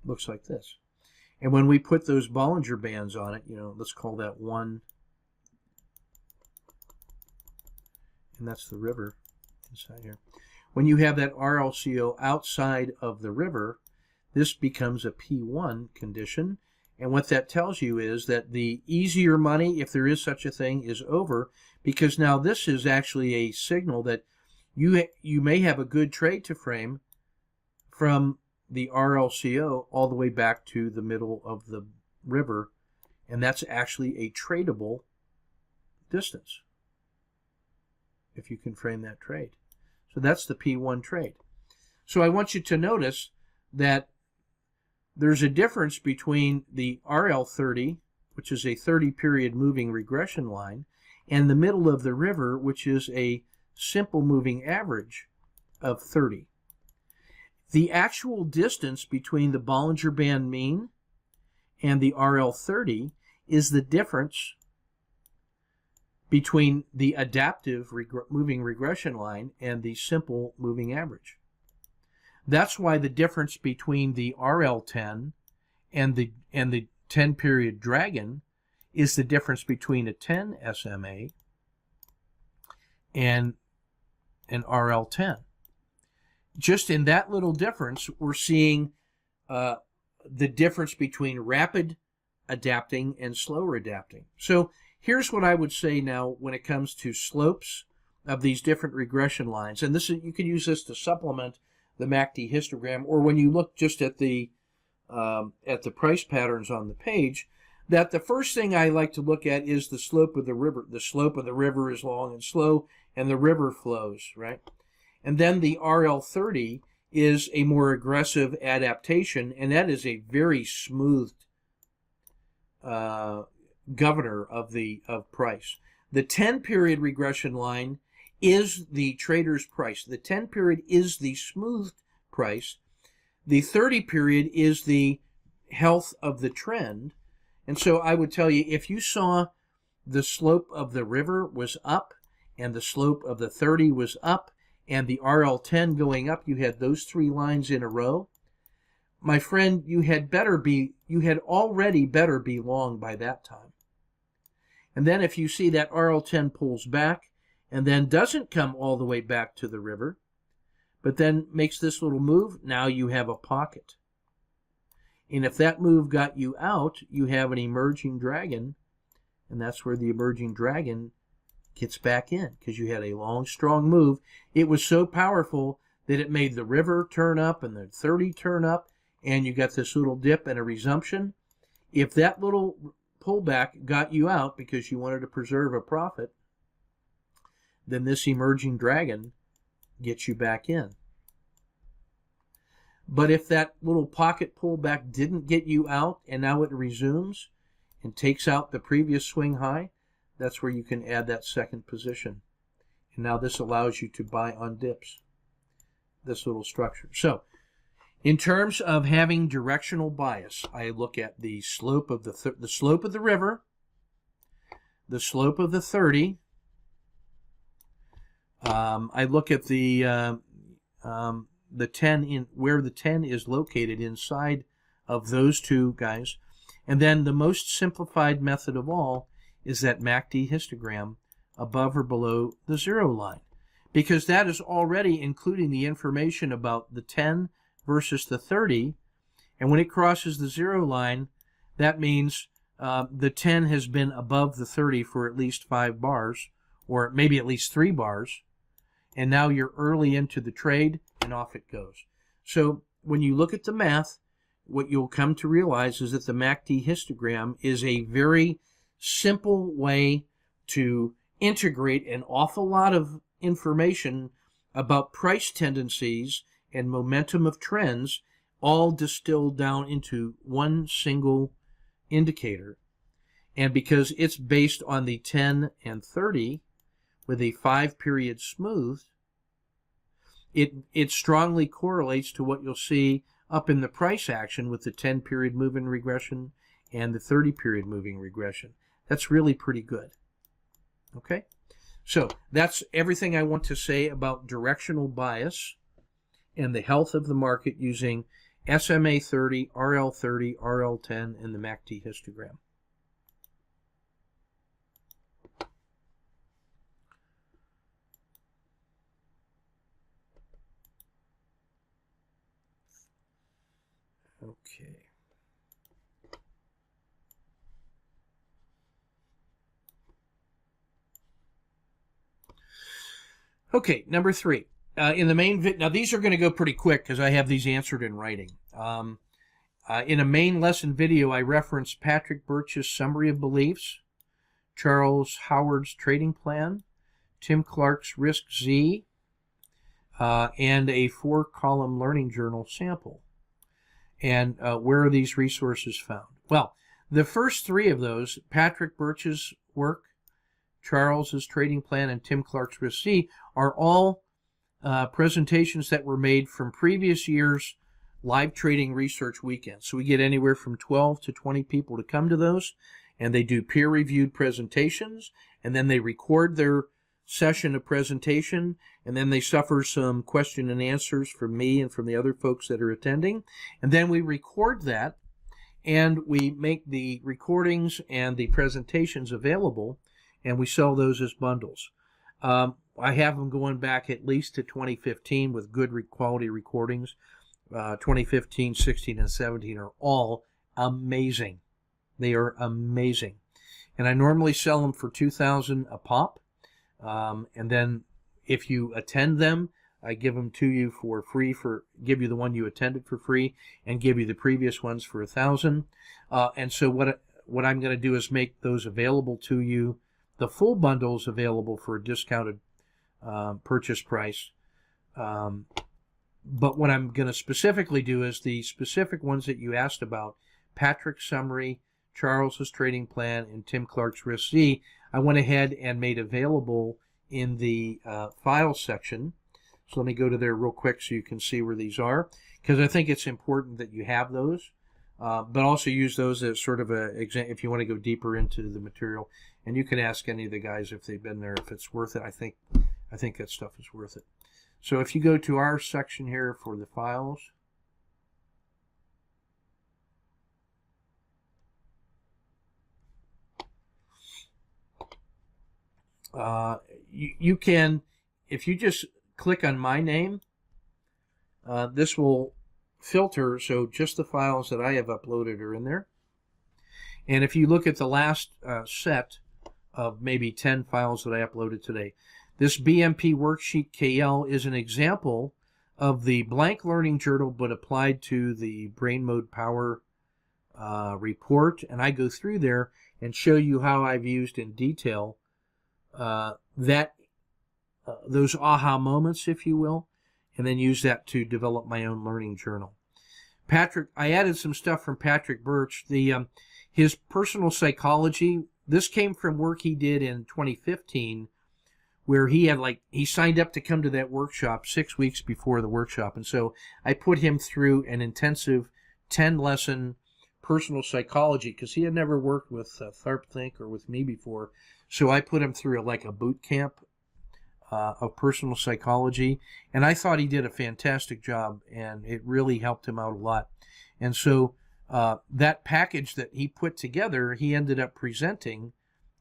looks like this. And when we put those Bollinger Bands on it, let's call that 1, and that's the river inside here. When you have that RLCO outside of the river, this becomes a P1 condition, and what that tells you is that the easier money, if there is such a thing, is over, because now this is actually a signal that you may have a good trade to frame from the RLCO all the way back to the middle of the river, and that's actually a tradable distance, if you can frame that trade. So that's the P1 trade. So I want you to notice that there's a difference between the RL30, which is a 30-period moving regression line, and the middle of the river, which is a simple moving average of 30. The actual distance between the Bollinger Band mean and the RL30 is the difference between the adaptive moving regression line and the simple moving average. That's why the difference between the RL10 and the 10-period dragon is the difference between a 10 SMA and an RL10. Just in that little difference, we're seeing the difference between rapid adapting and slower adapting. So here's what I would say now when it comes to slopes of these different regression lines. And this is, you can use this to supplement the MACD histogram, or when you look just at the price patterns on the page, that the first thing I like to look at is the slope of the river. The slope of the river is long and slow, and the river flows, right? And then the RL30 is a more aggressive adaptation, and that is a very smooth governor of price. The 10-period regression line is the trader's price. The 10-period is the smooth price. The 30-period is the health of the trend. And so I would tell you, if you saw the slope of the river was up and the slope of the 30 was up and the RL10 going up, you had those three lines in a row, my friend, you had already better be long by that time. And then if you see that RL10 pulls back and then doesn't come all the way back to the river, but then makes this little move, now you have a pocket. And if that move got you out, you have an emerging dragon, and that's where the emerging dragon gets back in, because you had a long, strong move. It was so powerful that it made the river turn up and the 30 turn up, and you got this little dip and a resumption. If that little pullback got you out because you wanted to preserve a profit, then this emerging dragon gets you back in. But if that little pocket pullback didn't get you out and now it resumes and takes out the previous swing high, that's where you can add that second position. And now this allows you to buy on dips, this little structure. So in terms of having directional bias, I look at the slope of the slope of the river, the slope of the 30. I look at the 10 in where the 10 is located inside of those two guys, and then the most simplified method of all is that MACD histogram above or below the 0 line, because that is already including the information about the 10 versus the 30, and when it crosses the 0 line, that means the 10 has been above the 30 for at least 5 bars, or maybe at least 3 bars, and now you're early into the trade, and off it goes. So when you look at the math, what you'll come to realize is that the MACD histogram is a very simple way to integrate an awful lot of information about price tendencies and momentum of trends, all distilled down into one single indicator. And because it's based on the 10 and 30 with a 5-period smooth, it strongly correlates to what you'll see up in the price action with the 10-period moving regression and the 30-period moving regression. That's really pretty good. Okay? So that's everything I want to say about directional bias and the health of the market using SMA 30, RL 30, RL 10, and the MACD histogram. Okay. Okay, number 3. In the main now these are going to go pretty quick because I have these answered in writing. In a main lesson video, I referenced Patrick Birch's Summary of Beliefs, Charles Howard's Trading Plan, Tim Clark's Risk Z, and a 4-column learning journal sample. And where are these resources found? Well, the first 3 of those, Patrick Birch's work, Charles's Trading Plan, and Tim Clark's Risk Z, are all presentations that were made from previous years' live trading research weekends. So we get anywhere from 12 to 20 people to come to those, and they do peer-reviewed presentations, and then they record their session of presentation, and then they suffer some question and answers from me and from the other folks that are attending, and then we record that, and we make the recordings and the presentations available, and we sell those as bundles. I have them going back at least to 2015 with good quality recordings. 2015, 16, and 17 are all amazing. They are amazing. And I normally sell them for $2,000 a pop. And then if you attend them, I give them to you for free, give you the one you attended for free, and give you the previous ones for $1,000. And so what I'm going to do is make those available to you, the full bundles available for a discounted purchase price. But what I'm going to specifically do is the specific ones that you asked about, Patrick's summary, Charles's trading plan, and Tim Clark's Risk Z, I went ahead and made available in the files section. So let me go to there real quick so you can see where these are, because I think it's important that you have those, but also use those as sort of if you want to go deeper into the material. And you can ask any of the guys if they've been there, if it's worth it. I think that stuff is worth it. So if you go to our section here for the files, you can, if you just click on my name, this will filter, so just the files that I have uploaded are in there. And if you look at the last set of maybe 10 files that I uploaded today, this BMP worksheet KL is an example of the blank learning journal but applied to the brain mode power report, and I go through there and show you how I've used in detail those aha moments, if you will, and then use that to develop my own learning journal. Patrick, I added some stuff from Patrick Birch. His personal psychology, this came from work he did in 2015, where he signed up to come to that workshop 6 weeks before the workshop. And so I put him through an intensive 10-lesson personal psychology, because he had never worked with Tharp Think or with me before. So I put him through a boot camp of personal psychology, and I thought he did a fantastic job, and it really helped him out a lot. And so that package that he put together, he ended up presenting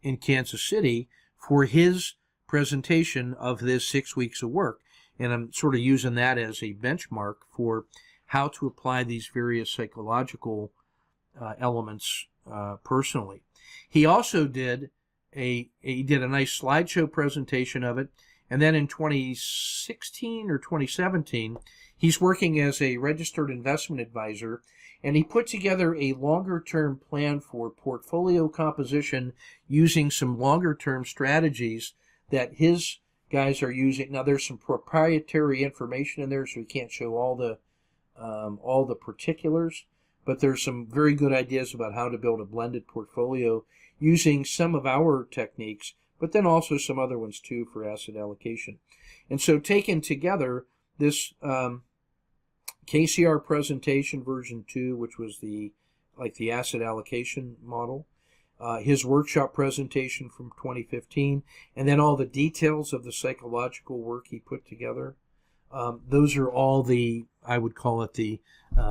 in Kansas City for his presentation of this 6 weeks of work. And I'm sort of using that as a benchmark for how to apply these various psychological elements personally. He also did a nice slideshow presentation of it. And then in 2016 or 2017, he's working as a registered investment advisor, and he put together a longer-term plan for portfolio composition using some longer-term strategies that his guys are using. Now, there's some proprietary information in there, so we can't show all the particulars, but there's some very good ideas about how to build a blended portfolio using some of our techniques, but then also some other ones too for asset allocation. And so taken together, this KCR presentation version 2, which was the asset allocation model, his workshop presentation from 2015, and then all the details of the psychological work he put together, those are all I would call it the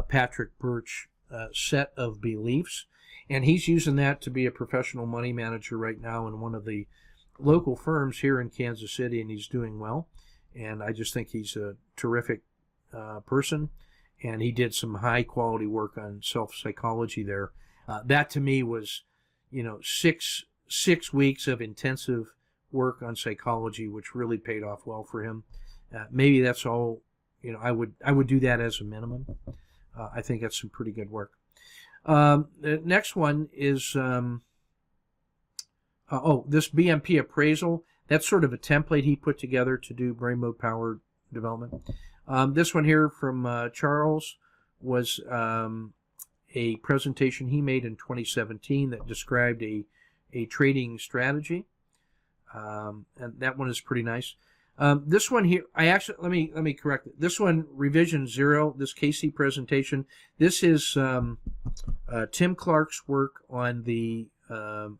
Patrick Birch set of beliefs. And he's using that to be a professional money manager right now in one of the local firms here in Kansas City, and he's doing well. And I just think he's a terrific person, and he did some high quality work on self-psychology there. That to me was, 6 weeks of intensive work on psychology, which really paid off well for him. Maybe that's all, I would do that as a minimum. I think that's some pretty good work. The next one is this BMP appraisal. That's sort of a template he put together to do brain mode power development. This one here from Charles was a presentation he made in 2017 that described a trading strategy, and that one is pretty nice. This one here, let me correct it. This one, revision 0, this KC presentation. This is Tim Clark's work on the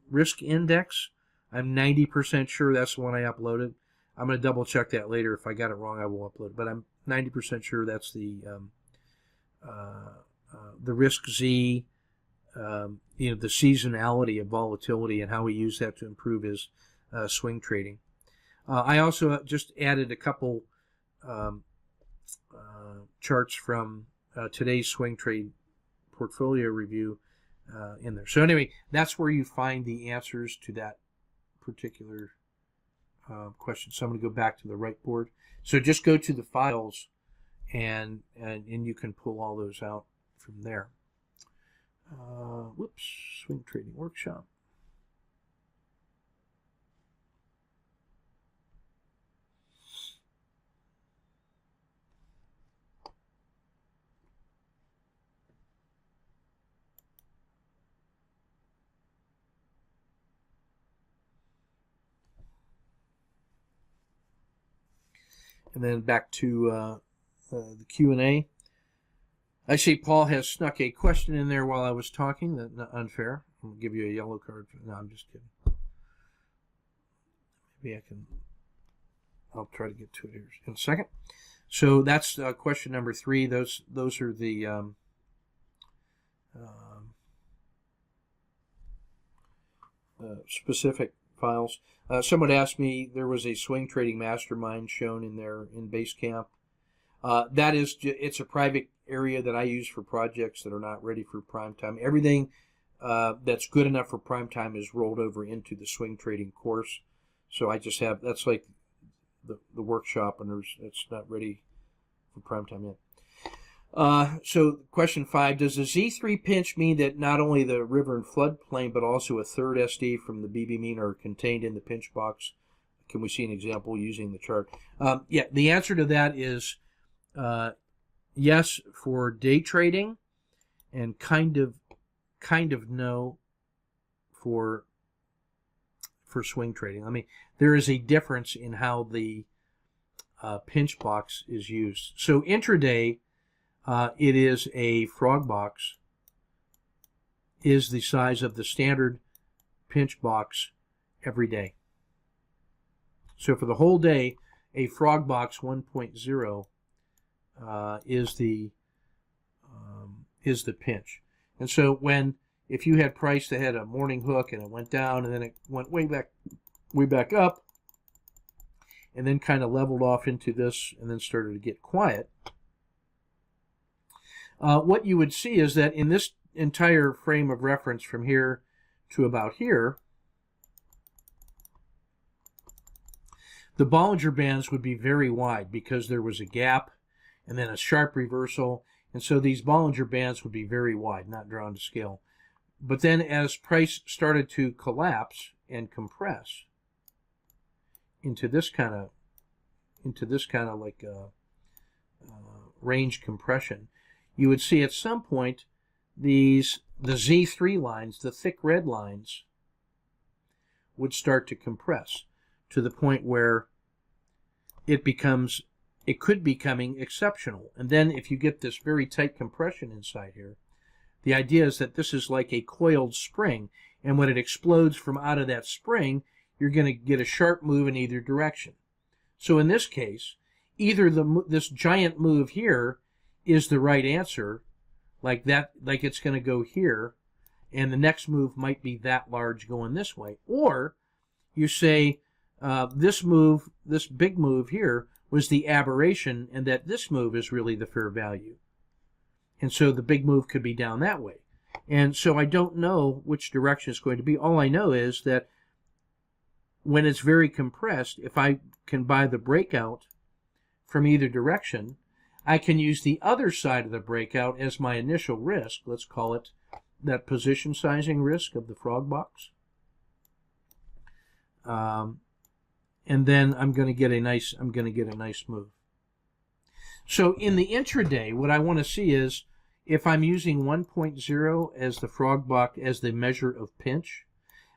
risk index. I'm 90% sure that's the one I uploaded. I'm going to double check that later. If I got it wrong, I will upload it. But I'm 90% sure that's the risk Z, the seasonality of volatility and how he used that to improve his swing trading. I also just added a couple charts from today's swing trade portfolio review in there. So anyway, that's where you find the answers to that particular question. So I'm going to go back to the right board. So just go to the files and you can pull all those out from there. Whoops, swing trading workshop. And then back to the Q&A. I see Paul has snuck a question in there while I was talking. That's not unfair. I'm going to give you a yellow card. No, I'm just kidding. Maybe I'll try to get to it here in a second. So that's question number 3. Those are the specific files. Someone asked me, there was a swing trading mastermind shown in there in Basecamp. It's a private area that I use for projects that are not ready for prime time. Everything that's good enough for prime time is rolled over into the swing trading course. So I just have, that's like the workshop, and it's not ready for prime time yet. So question 5, does the Z3 pinch mean that not only the river and floodplain, but also a third SD from the BB mean are contained in the pinch box? Can we see an example using the chart? Yeah, the answer to that is yes for day trading, and kind of no for swing trading. I mean, there is a difference in how the pinch box is used. So intraday, it is a frog box, is the size of the standard pinch box every day. So for the whole day, a frog box 1.0 is the pinch. And so if you had price that had a morning hook and it went down and then it went way back up and then kind of leveled off into this and then started to get quiet, what you would see is that in this entire frame of reference from here to about here, the Bollinger Bands would be very wide because there was a gap and then a sharp reversal, and so these Bollinger Bands would be very wide, not drawn to scale. But then as price started to collapse and compress into this kind of like range compression, you would see at some point the Z3 lines, the thick red lines, would start to compress to the point where it could be becoming exceptional. And then if you get this very tight compression inside here, the idea is that this is like a coiled spring, and when it explodes from out of that spring, you're going to get a sharp move in either direction. So in this case, either this giant move here is the right answer, like it's going to go here, and the next move might be that large going this way. Or you say this big move here was the aberration, and that this move is really the fair value. And so the big move could be down that way. And so I don't know which direction it's going to be. All I know is that when it's very compressed, if I can buy the breakout from either direction, I can use the other side of the breakout as my initial risk. Let's call it that position sizing risk of the frog box. And then I'm going to get a nice move. So in the intraday, what I want to see is if I'm using 1.0 as the frog box as the measure of pinch,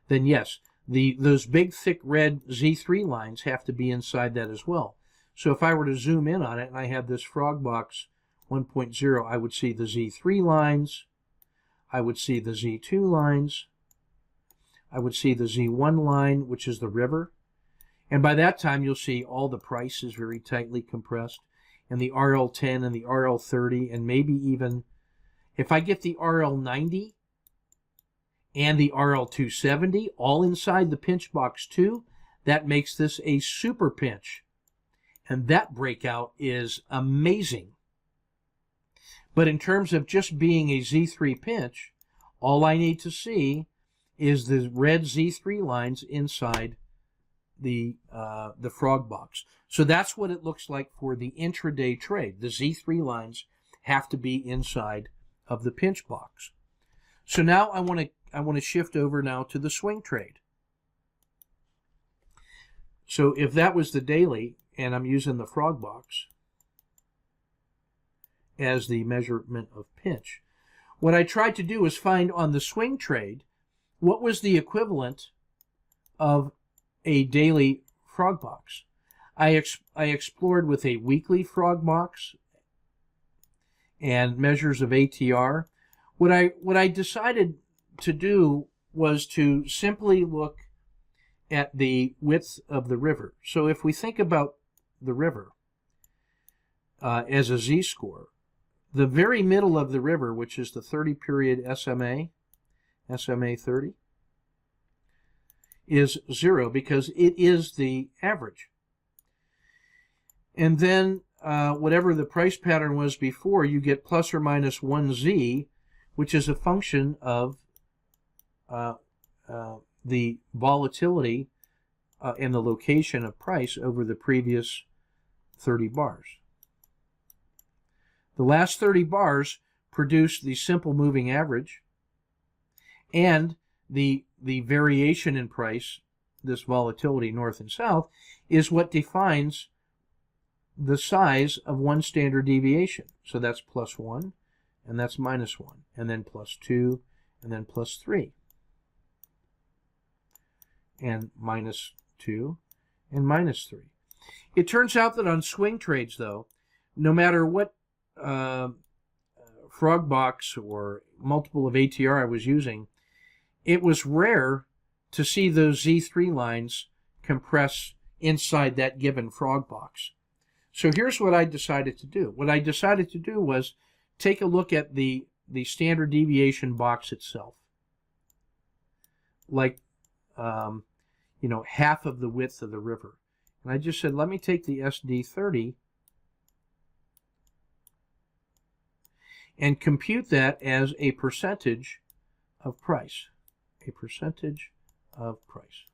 then yes, those big thick red Z3 lines have to be inside that as well. So if I were to zoom in on it and I had this Frogbox 1.0, I would see the Z3 lines, I would see the Z2 lines, I would see the Z1 line, which is the river. And by that time, you'll see all the price is very tightly compressed, and the RL10 and the RL30, and maybe even, if I get the RL90 and the RL270 all inside the pinch box too, that makes this a super pinch. And that breakout is amazing. But in terms of just being a Z3 pinch, all I need to see is the red Z3 lines inside the Frogbox. So that's what it looks like for the intraday trade. The Z3 lines have to be inside of the pinch box. So now I want to shift over now to the swing trade. So if that was the daily, and I'm using the Frogbox as the measurement of pinch, what I tried to do is find on the swing trade what was the equivalent of a daily Frogbox. I explored with a weekly Frogbox and measures of ATR. What I decided to do was to simply look at the width of the river. So if we think about the river as a z-score, the very middle of the river, which is the 30-period SMA 30, is 0 because it is the average. And then whatever the price pattern was before, you get plus or minus 1z, which is a function of the volatility and the location of price over the previous 30 bars. The last 30 bars produce the simple moving average, and the variation in price, this volatility north and south, is what defines the size of one standard deviation. So that's plus 1, and that's minus 1, and then plus 2, and then plus 3, and minus 2, and minus 3. It turns out that on swing trades, though, no matter what Frogbox or multiple of ATR I was using, it was rare to see those Z3 lines compress inside that given Frogbox. So here's what I decided to do. What I decided to do was take a look at the standard deviation box itself. Like, half of the width of the river. And I just said, let me take the SD30 and compute that as a percentage of price. A percentage of price.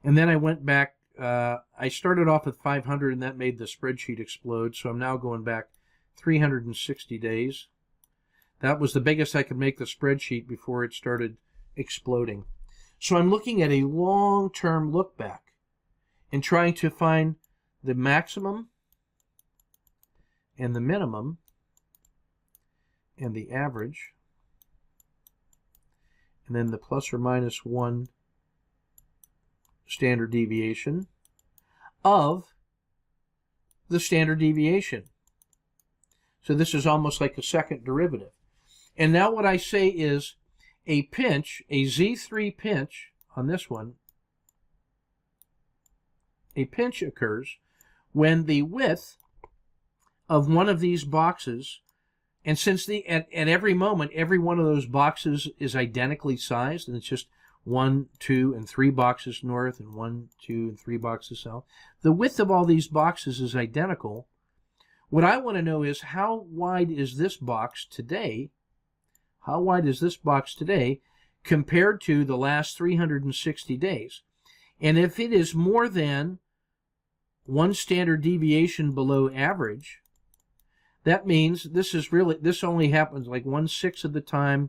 And then I went back. I started off with 500, and that made the spreadsheet explode. So I'm now going back 360 days. That was the biggest I could make the spreadsheet before it started exploding. So I'm looking at a long-term look back and trying to find the maximum and the minimum and the average, and then the plus or minus 1 standard deviation of the standard deviation. So this is almost like a second derivative. And now what I say is a pinch, a Z3 pinch on this one, a pinch occurs when the width of one of these boxes, and since at every moment, every one of those boxes is identically sized, and it's just 1, 2, and 3 boxes north, and 1, 2, and 3 boxes south. The width of all these boxes is identical. What I want to know is how wide is this box today? How wide is this box today compared to the last 360 days? And if it is more than 1 standard deviation below average, that means this only happens like 1/6 of the time,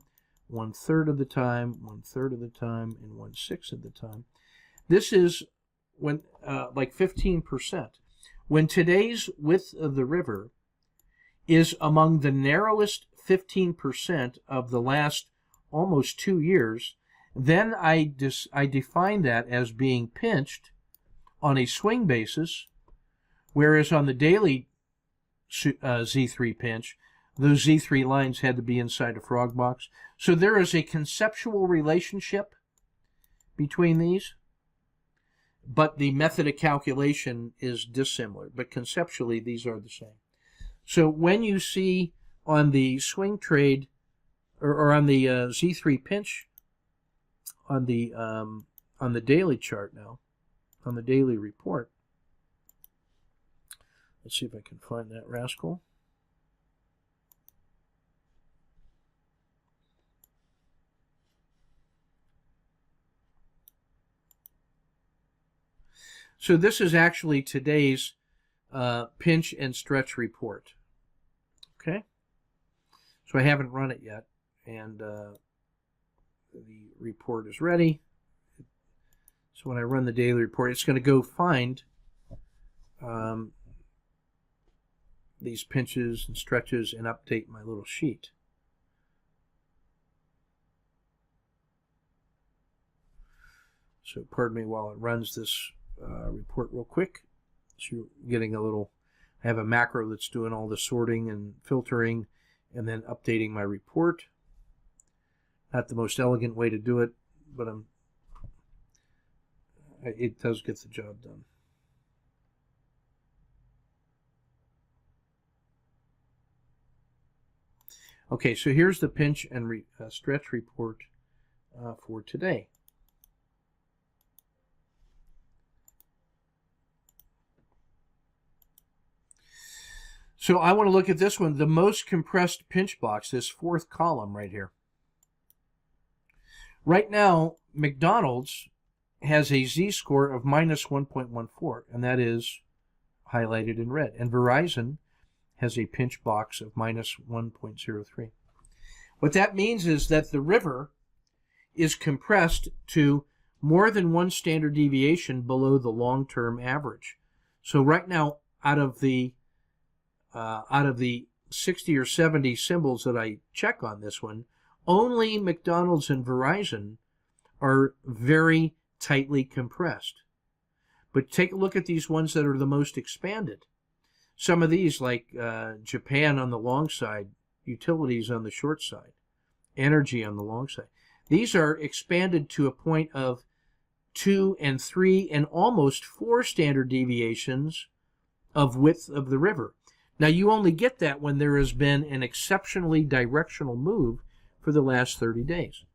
1/3 of the time, 1/3 of the time, and 1/6 of the time. This is when like 15%. When today's width of the river is among the narrowest 15% of the last almost 2 years, Then I define that as being pinched on a swing basis, whereas on the daily Z3 pinch, those Z3 lines had to be inside a frog box. So there is a conceptual relationship between these, but the method of calculation is dissimilar. But conceptually, these are the same. So when you see on the swing trade, or on the Z3 pinch, on the daily chart now, on the daily report, let's see if I can find that rascal. So this is actually today's pinch and stretch report. Okay? So I haven't run it yet, and the report is ready. So when I run the daily report, it's going to go find these pinches and stretches and update my little sheet. So pardon me while it runs this report real quick. So you're getting a little, I have a macro that's doing all the sorting and filtering and then updating my report. Not the most elegant way to do it, but it does get the job done. Okay, so here's the pinch and stretch report for today. So I want to look at this one, the most compressed pinch box, this fourth column right here. Right now, McDonald's has a z-score of minus 1.14, and that is highlighted in red. And Verizon has a pinch box of minus 1.03. What that means is that the river is compressed to more than one standard deviation below the long-term average. So right now, out of the 60 or 70 symbols that I check on this one, only McDonald's and Verizon are very tightly compressed. But take a look at these ones that are the most expanded. Some of these, like Japan on the long side, utilities on the short side, energy on the long side, these are expanded to a point of 2 and 3 and almost 4 standard deviations of width of the river. Now, you only get that when there has been an exceptionally directional move for the last 30 days.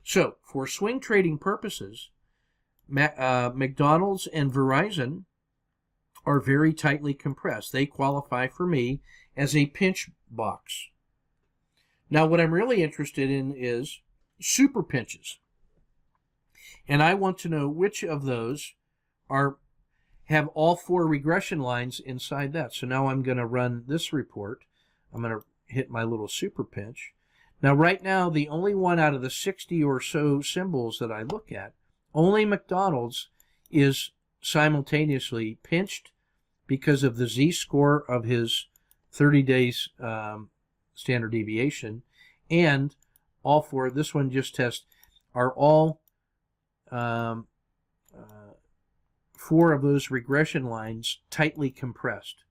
So, for swing trading purposes, McDonald's and Verizon are very tightly compressed. They qualify for me as a pinch box. Now, what I'm really interested in is super pinches. And I want to know which of those have all 4 regression lines inside that. So now I'm going to run this report. I'm going to hit my little super pinch. Now, right now, the only one out of the 60 or so symbols that I look at, only McDonald's is simultaneously pinched because of the z-score of his 30 days standard deviation, and all 4, this one just tests, are all 4 of those regression lines tightly compressed.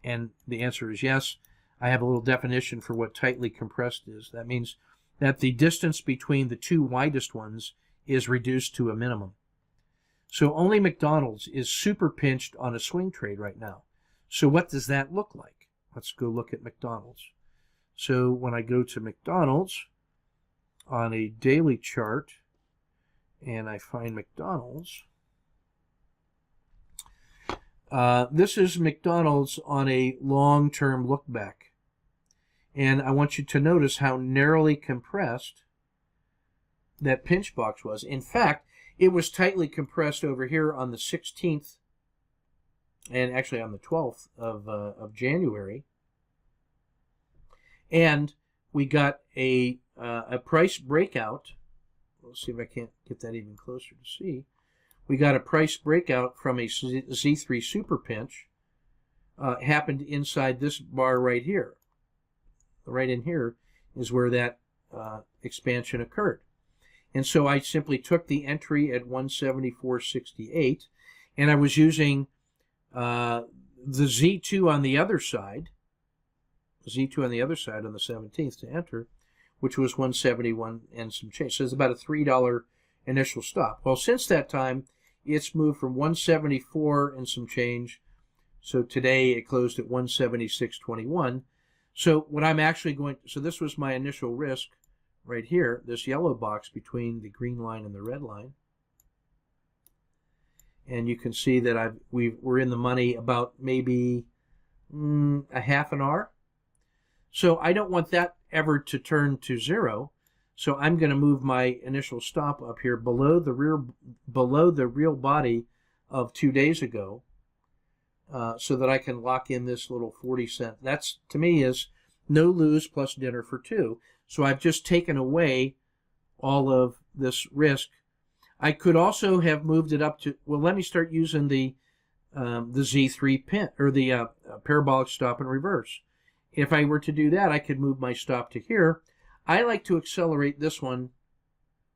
And the answer is yes. I have a little definition for what tightly compressed is. That means that the distance between the 2 widest ones is reduced to a minimum. So only McDonald's is super pinched on a swing trade right now. So what does that look like? Let's go look at McDonald's. So when I go to McDonald's on a daily chart and I find McDonald's, this is McDonald's on a long-term look back. And I want you to notice how narrowly compressed that pinch box was. In fact, it was tightly compressed over here on the 16th and actually on the 12th of January. And we got a price breakout. Let's see if I can't get that even closer to see. We got a price breakout from a Z3 super pinch. Happened inside this bar right here. Right in here is where that expansion occurred. And so I simply took the entry at 174.68, and I was using the Z2 on the other side, on the 17th to enter, which was 171 and some change. So it's about a $3 initial stop. Well, since that time, it's moved from 174 and some change. So today it closed at 176.21. So what I'm actually going, so this was my initial risk right here, this yellow box between the green line and the red line. And you can see that we're in the money about maybe a half an hour. So I don't want that ever to turn to zero. So I'm going to move my initial stop up here below the real body of 2 days ago, so that I can lock in this little 40-cent. That's, to me, is no lose plus dinner for two. So I've just taken away all of this risk. I could also have moved it up to, well, let me start using the Z3 pin, or the parabolic stop in reverse. If I were to do that, I could move my stop to here. I like to accelerate this one.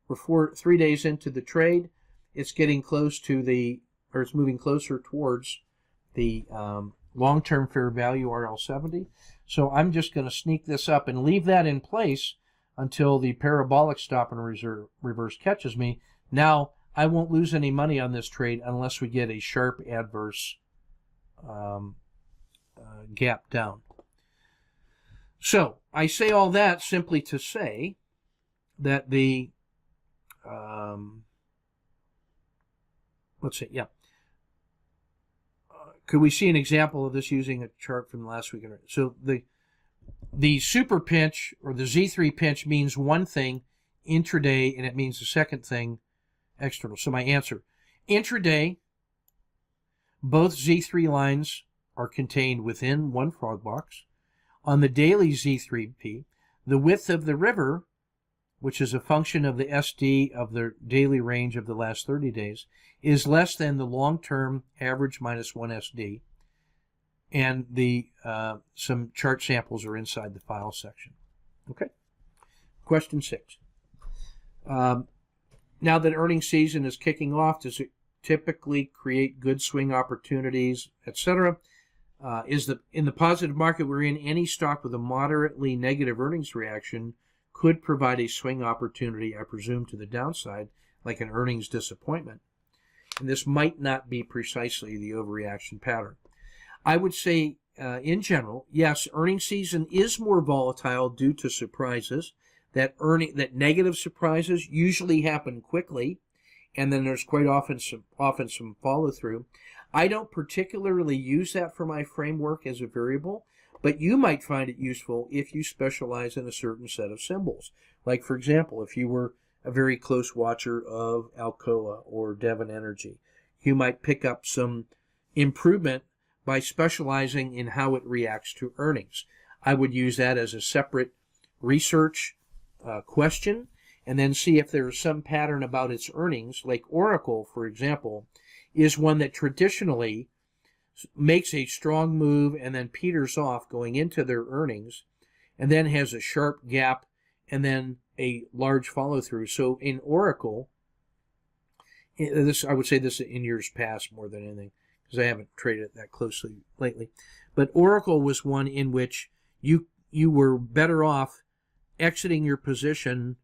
We're 3 days into the trade. It's getting close to it's moving closer towards the long-term fair value RL70. So I'm just going to sneak this up and leave that in place until the parabolic stop in reverse catches me. Now, I won't lose any money on this trade unless we get a sharp adverse gap down. So I say all that simply to say that the, let's see, yeah. Could we see an example of this using a chart from last week? So the super pinch, or the Z3 pinch, means one thing intraday, and it means the second thing external. So my answer, intraday, both Z3 lines are contained within one frog box. On the daily Z3P, the width of the river, which is a function of the SD of the daily range of the last 30 days, is less than the long-term average minus 1 SD. And the some chart samples are inside the file section. Okay. Question 6. Now that earnings season is kicking off, does it typically create good swing opportunities, etc.? In the positive market we're in, any stock with a moderately negative earnings reaction could provide a swing opportunity, I presume, to the downside, like an earnings disappointment. And this might not be precisely the overreaction pattern. I would say, in general, yes, earnings season is more volatile due to surprises. That negative surprises usually happen quickly, and then there's quite often some follow-through. I don't particularly use that for my framework as a variable, but you might find it useful if you specialize in a certain set of symbols. Like, for example, if you were a very close watcher of Alcoa or Devon Energy, you might pick up some improvement by specializing in how it reacts to earnings. I would use that as a separate research question, and then see if there's some pattern about its earnings. Like Oracle, for example, is one that traditionally makes a strong move and then peters off going into their earnings, and then has a sharp gap and then a large follow-through. So in Oracle, I would say this in years past more than anything, because I haven't traded it that closely lately. But Oracle was one in which you were better off exiting your position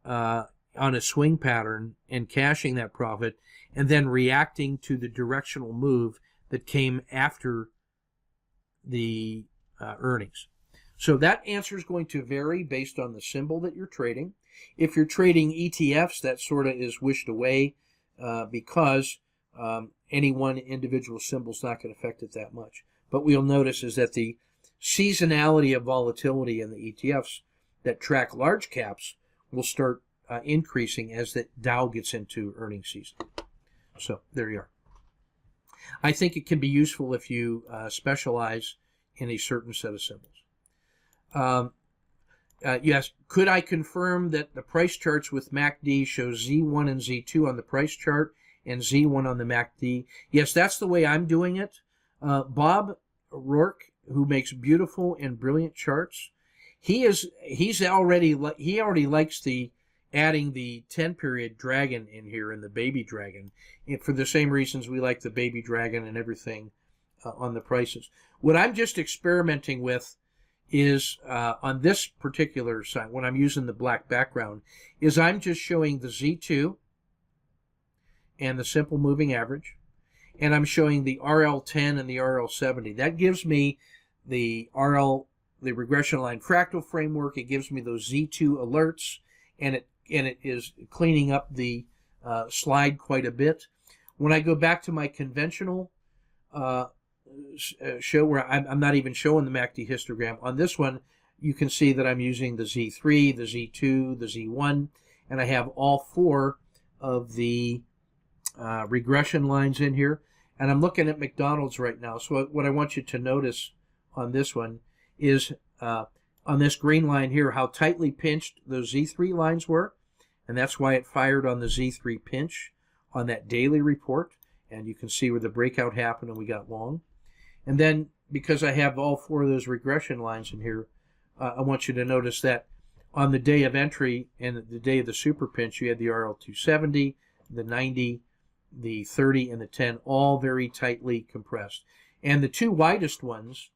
on a swing pattern and cashing that profit, and then reacting to the directional move that came after the earnings. So that answer is going to vary based on the symbol that you're trading. If you're trading ETFs, that sort of is wished away because any one individual symbol is not going to affect it that much. But what you'll notice is that the seasonality of volatility in the ETFs that track large caps will start increasing as the Dow gets into earnings season. So there you are. I think it can be useful if you specialize in a certain set of symbols. Yes, could I confirm that the price charts with MACD show Z1 and Z2 on the price chart and Z1 on the MACD? Yes, that's the way I'm doing it. Bob Rourke, who makes beautiful and brilliant charts, he already likes the adding the 10 period dragon in here and the baby dragon for the same reasons we like the baby dragon and everything on the prices. What I'm just experimenting with is on this particular site, when I'm using the black background, is I'm just showing the Z2 and the simple moving average, and I'm showing the RL10 and the RL70. That gives me the regression line fractal framework. It gives me those Z2 alerts, and it is cleaning up the slide quite a bit. When I go back to my conventional show, where I'm not even showing the MACD histogram, on this one you can see that I'm using the Z3, the Z2, the Z1, and I have all four of the regression lines in here. And I'm looking at McDonald's right now. So what I want you to notice on this one is on this green line here how tightly pinched those Z3 lines were, and that's why it fired on the Z3 pinch on that daily report, and you can see where the breakout happened and we got long. And then because I have all four of those regression lines in here, I want you to notice that on the day of entry and the day of the super pinch, you had the RL270, the 90, the 30, and the 10, all very tightly compressed. And the two widest ones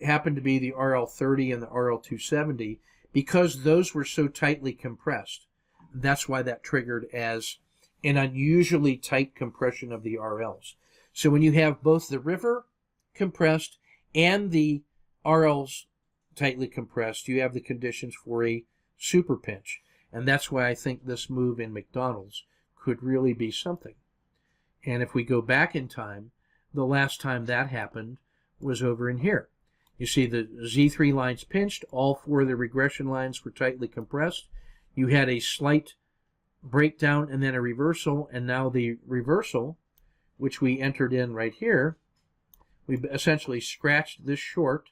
happened to be the RL30 and the RL270 because those were so tightly compressed. That's why that triggered as an unusually tight compression of the RLs. So when you have both the river compressed and the RLs tightly compressed, you have the conditions for a super pinch. And that's why I think this move in McDonald's could really be something. And if we go back in time, the last time that happened was over in here. You see the Z3 lines pinched, all four of the regression lines were tightly compressed. You had a slight breakdown and then a reversal, and now the reversal, which we entered in right here, we essentially scratched this short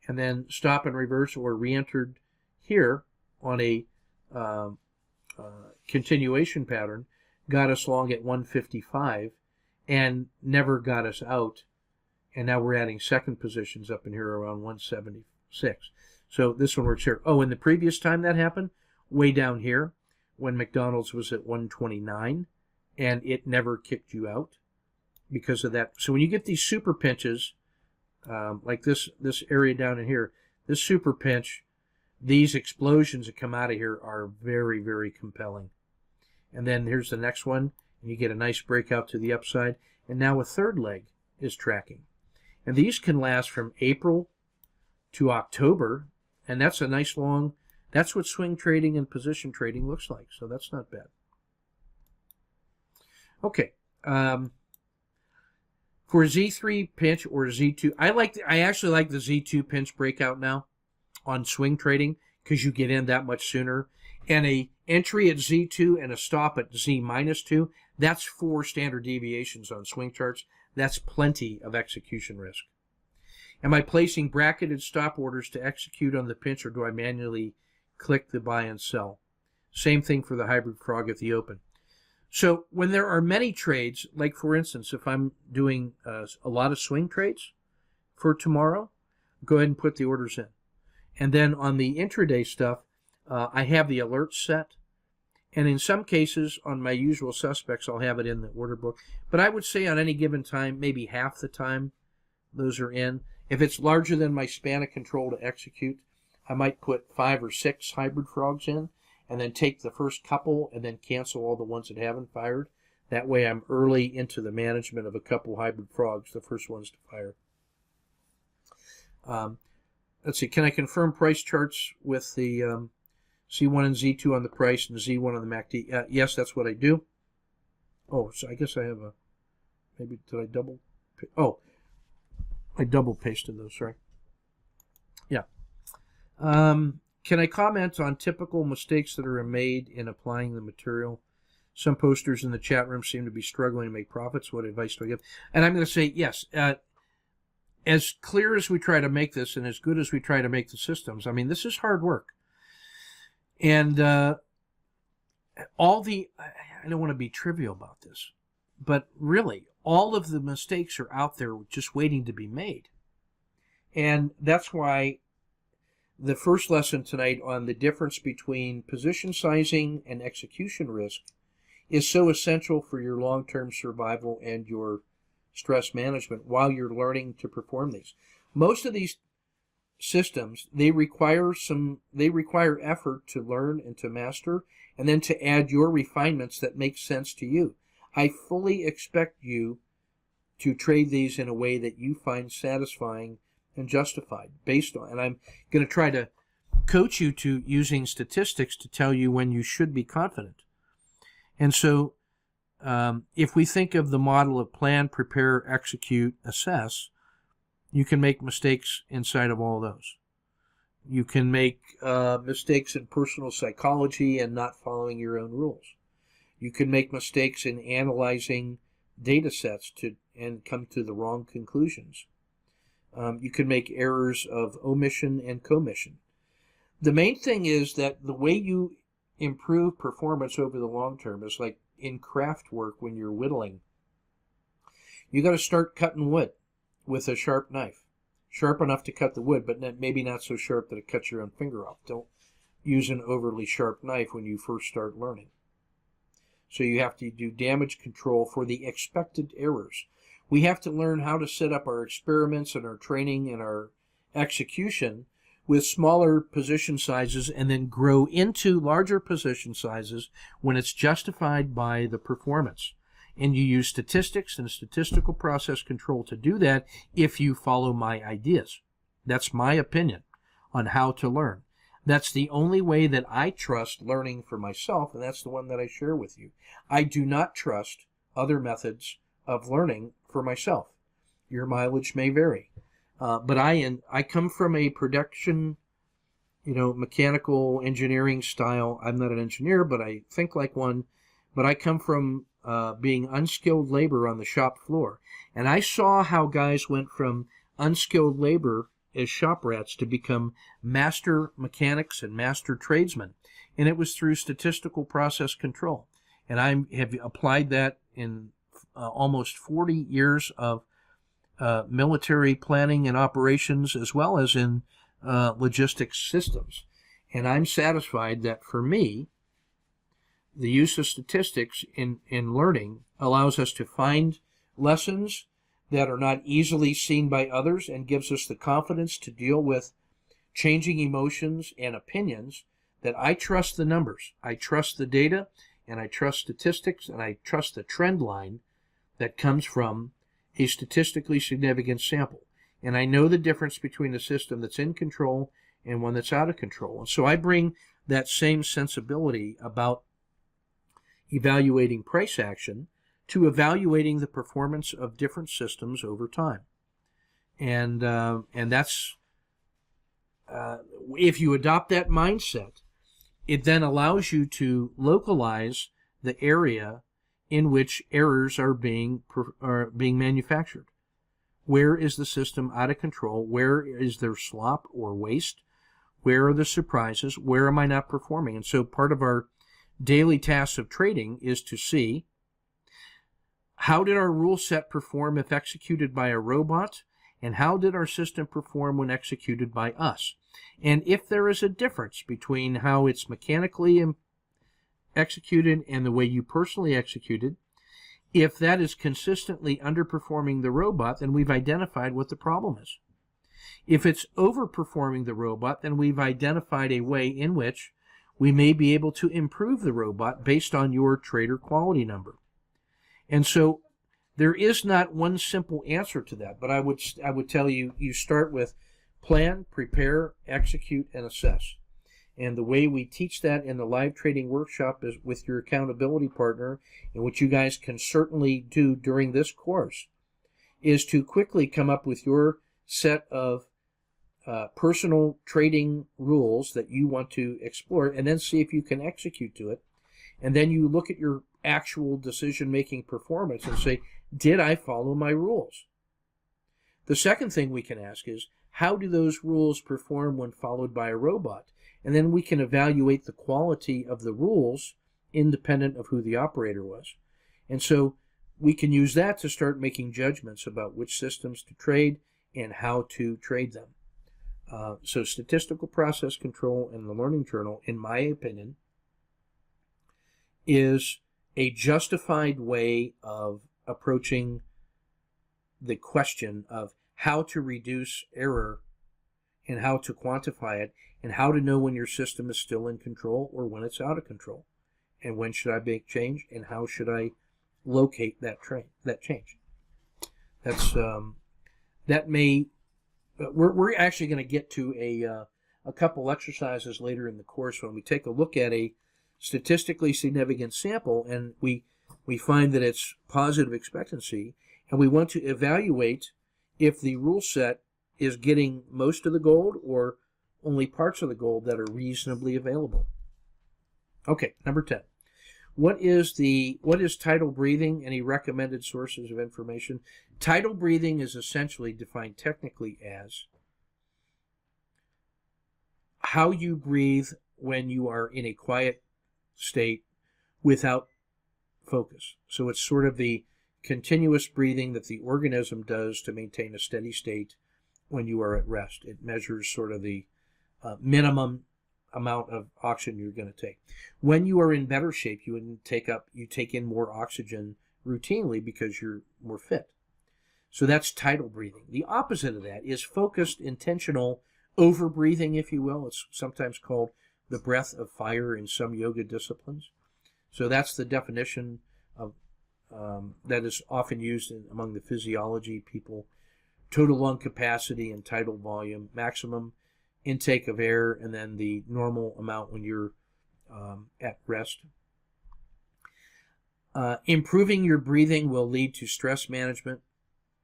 and then stop and reverse or re-entered here on a continuation pattern, got us long at 155 and never got us out. And now we're adding second positions up in here around 176. So this one works here. Oh, and the previous time that happened, way down here, when McDonald's was at 129, and it never kicked you out because of that. So when you get these super pinches, like this area down in here, this super pinch, these explosions that come out of here are very, very compelling. And then here's the next one, and you get a nice breakout to the upside. And now a third leg is tracking. And these can last from April to October, and that's a nice long, that's what swing trading and position trading looks like, so that's not bad. Okay, for Z3 pinch or Z2, I actually like the Z2 pinch breakout now on swing trading because you get in that much sooner. And a entry at Z2 and a stop at Z-2, that's 4 standard deviations on swing charts. That's plenty of execution risk. Am I placing bracketed stop orders to execute on the pinch, or do I manually click the buy and sell? Same thing for the hybrid frog at the open. So when there are many trades, like for instance, if I'm doing a lot of swing trades for tomorrow, go ahead and put the orders in. And then on the intraday stuff, I have the alerts set. And in some cases, on my usual suspects, I'll have it in the order book. But I would say on any given time, maybe half the time, those are in. If it's larger than my span of control to execute, I might put 5 or 6 hybrid frogs in, and then take the first couple and then cancel all the ones that haven't fired. That way I'm early into the management of a couple hybrid frogs, the first ones to fire. Let's see, can I confirm price charts with the Z1 and Z2 on the price and Z1 on the MACD? Yes, that's what I do. Oh, so I guess I have a, maybe did I double? Oh, I double pasted those, sorry. Yeah. Can I comment on typical mistakes that are made in applying the material? Some posters in the chat room seem to be struggling to make profits. What advice do I give? And I'm going to say yes. As clear as we try to make this and as good as we try to make the systems, I mean, this is hard work. And I don't want to be trivial about this, but really, all of the mistakes are out there just waiting to be made. And that's why the first lesson tonight on the difference between position sizing and execution risk is so essential for your long-term survival and your stress management while you're learning to perform these. Most of these systems, they require effort to learn and to master, and then to add your refinements that make sense to you. I fully expect you to trade these in a way that you find satisfying and justified based on, and I'm going to try to coach you to using statistics to tell you when you should be confident. And so if we think of the model of plan, prepare, execute, assess, you can make mistakes inside of all those. You can make mistakes in personal psychology and not following your own rules. You can make mistakes in analyzing data sets and come to the wrong conclusions. You can make errors of omission and commission. The main thing is that the way you improve performance over the long term is like in craft work when you're whittling. You got to start cutting wood with a sharp knife. Sharp enough to cut the wood, but maybe not so sharp that it cuts your own finger off. Don't use an overly sharp knife when you first start learning. So you have to do damage control for the expected errors. We have to learn how to set up our experiments and our training and our execution with smaller position sizes and then grow into larger position sizes when it's justified by the performance. And you use statistics and statistical process control to do that if you follow my ideas. That's my opinion on how to learn. That's the only way that I trust learning for myself, and that's the one that I share with you. I do not trust other methods of learning for myself. Your mileage may vary. But I come from a production, mechanical engineering style. I'm not an engineer, but I think like one. But I come from being unskilled labor on the shop floor. And I saw how guys went from unskilled labor as shop rats to become master mechanics and master tradesmen. And it was through statistical process control. And I have applied that in almost 40 years of military planning and operations, as well as in logistics systems. And I'm satisfied that for me, the use of statistics in learning allows us to find lessons that are not easily seen by others and gives us the confidence to deal with changing emotions and opinions, that I trust the numbers, I trust the data, and I trust statistics, and I trust the trend line that comes from a statistically significant sample. And I know the difference between a system that's in control and one that's out of control. And so I bring that same sensibility about evaluating price action to evaluating the performance of different systems over time. And that's, if you adopt that mindset, it then allows you to localize the area in which errors are being manufactured. Where is the system out of control? Where is there slop or waste? Where are the surprises? Where am I not performing? And so part of our daily tasks of trading is to see, how did our rule set perform if executed by a robot? And how did our system perform when executed by us? And if there is a difference between how it's mechanically executed and the way you personally executed, if that is consistently underperforming the robot, then we've identified what the problem is. If it's overperforming the robot, then we've identified a way in which we may be able to improve the robot based on your trader quality number. And so there is not one simple answer to that, but I would tell you, you start with plan, prepare, execute, and assess. And the way we teach that in the live trading workshop is with your accountability partner, and what you guys can certainly do during this course is to quickly come up with your set of personal trading rules that you want to explore, and then see if you can execute to it. And then you look at your actual decision-making performance and say, did I follow my rules? The second thing we can ask is, how do those rules perform when followed by a robot? And then we can evaluate the quality of the rules independent of who the operator was. And so we can use that to start making judgments about which systems to trade and how to trade them. So statistical process control in the learning journal, in my opinion, is a justified way of approaching the question of how to reduce error and how to quantify it and how to know when your system is still in control or when it's out of control, and when should I make change and how should I locate that change. That's that may we're actually going to get to a couple exercises later in the course when we take a look at a statistically significant sample and we find that it's positive expectancy, and we want to evaluate if the rule set is getting most of the gold or only parts of the gold that are reasonably available. Okay, number 10. What is tidal breathing? Any recommended sources of information? Tidal breathing is essentially defined technically as how you breathe when you are in a quiet state without focus. So it's sort of the continuous breathing that the organism does to maintain a steady state when you are at rest. It measures sort of the minimum amount of oxygen you're going to take. When you are in better shape, you take in more oxygen routinely because you're more fit. So that's tidal breathing. The opposite of that is focused, intentional over-breathing, if you will. It's sometimes called the breath of fire in some yoga disciplines. So that's the definition of that is often used among the physiology people. Total lung capacity and tidal volume, maximum intake of air, and then the normal amount when you're at rest. Improving your breathing will lead to stress management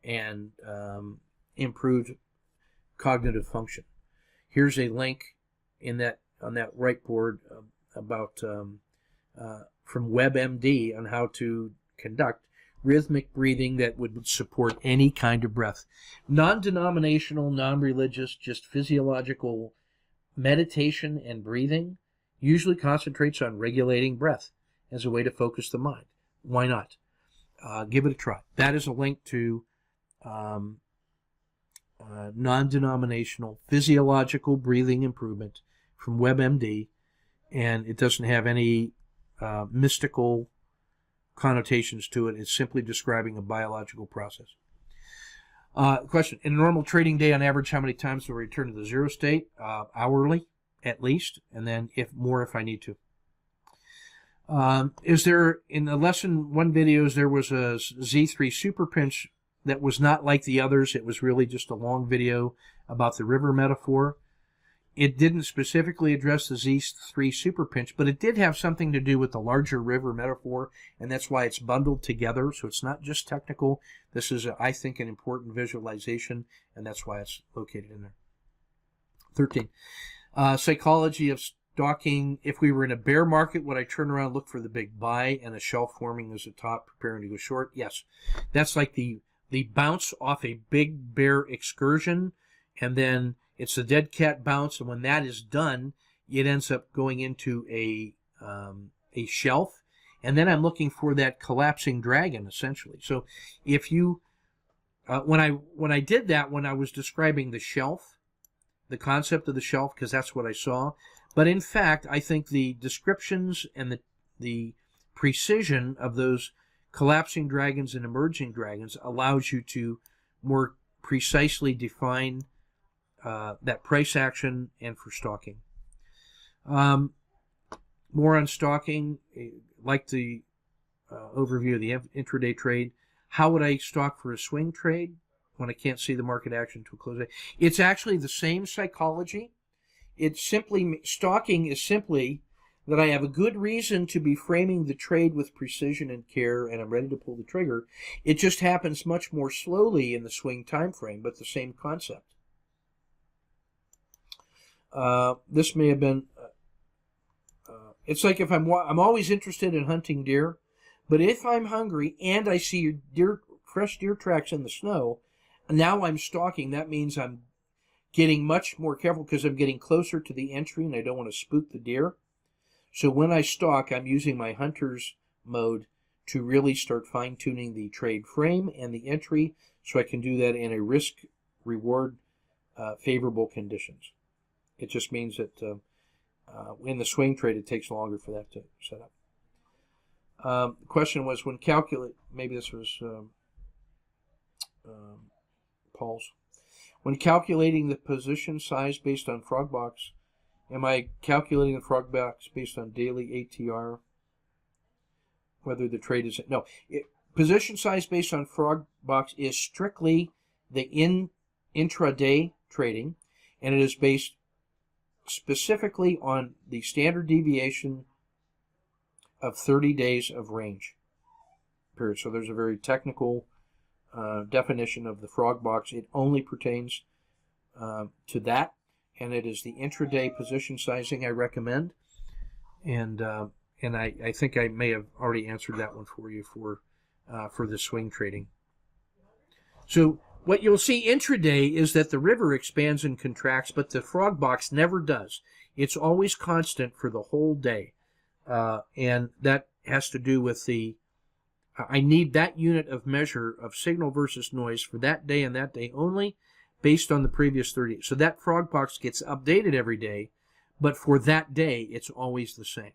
and improved cognitive function. Here's a link on that right board about from WebMD on how to conduct rhythmic breathing that would support any kind of breath. Non-denominational, non-religious, just physiological meditation and breathing usually concentrates on regulating breath as a way to focus the mind. Why not? Give it a try. That is a link to non-denominational physiological breathing improvement from WebMD, and it doesn't have any mystical connotations to it. It's simply describing a biological process. Question: in a normal trading day, on average, how many times do I return to the zero state? Hourly, at least, and then if I need to. Is there, in the lesson 1 videos, there was a Z3 super pinch that was not like the others. It was really just a long video about the river metaphor. It didn't specifically address the Z3 super pinch, but it did have something to do with the larger river metaphor, and that's why it's bundled together. So it's not just technical. This is, I think, an important visualization, and that's why it's located in there. 13. Psychology of stalking. If we were in a bear market, would I turn around and look for the big buy and a shelf forming as a top preparing to go short? Yes. That's like the bounce off a big bear excursion, and then it's the dead cat bounce, and when that is done, it ends up going into a shelf, and then I'm looking for that collapsing dragon, essentially. So if you, when I did that, when I was describing the shelf, the concept of the shelf, because that's what I saw, but in fact, I think the descriptions and the precision of those collapsing dragons and emerging dragons allows you to more precisely define that price action and for stalking. More on stalking, like the overview of the intraday trade. How would I stalk for a swing trade when I can't see the market action to a close day? It's actually the same psychology. It's simply, stalking is simply that I have a good reason to be framing the trade with precision and care, and I'm ready to pull the trigger. It just happens much more slowly in the swing time frame, but the same concept. This may have been, it's like if I'm always interested in hunting deer, but if I'm hungry and I see fresh deer tracks in the snow, now I'm stalking. That means I'm getting much more careful because I'm getting closer to the entry and I don't want to spook the deer. So when I stalk, I'm using my hunter's mode to really start fine-tuning the trade frame and the entry, so I can do that in a risk-reward favorable conditions. It just means that in the swing trade, it takes longer for that to set up. The question was, when calculate, maybe this was Paul's. When calculating the position size based on frog box, am I calculating the frog box based on daily ATR? Whether the trade is no. Position size based on frog box is strictly the intraday trading, and it is based specifically on the standard deviation of 30 days of range period. So there's a very technical definition of the frog box. It only pertains to that, and it is the intraday position sizing I recommend. And I think I may have already answered that one for you for the swing trading. So what you'll see intraday is that the river expands and contracts, but the frog box never does. It's always constant for the whole day. And that has to do with I need that unit of measure of signal versus noise for that day and that day only, based on the previous 30. So that frog box gets updated every day, but for that day, it's always the same.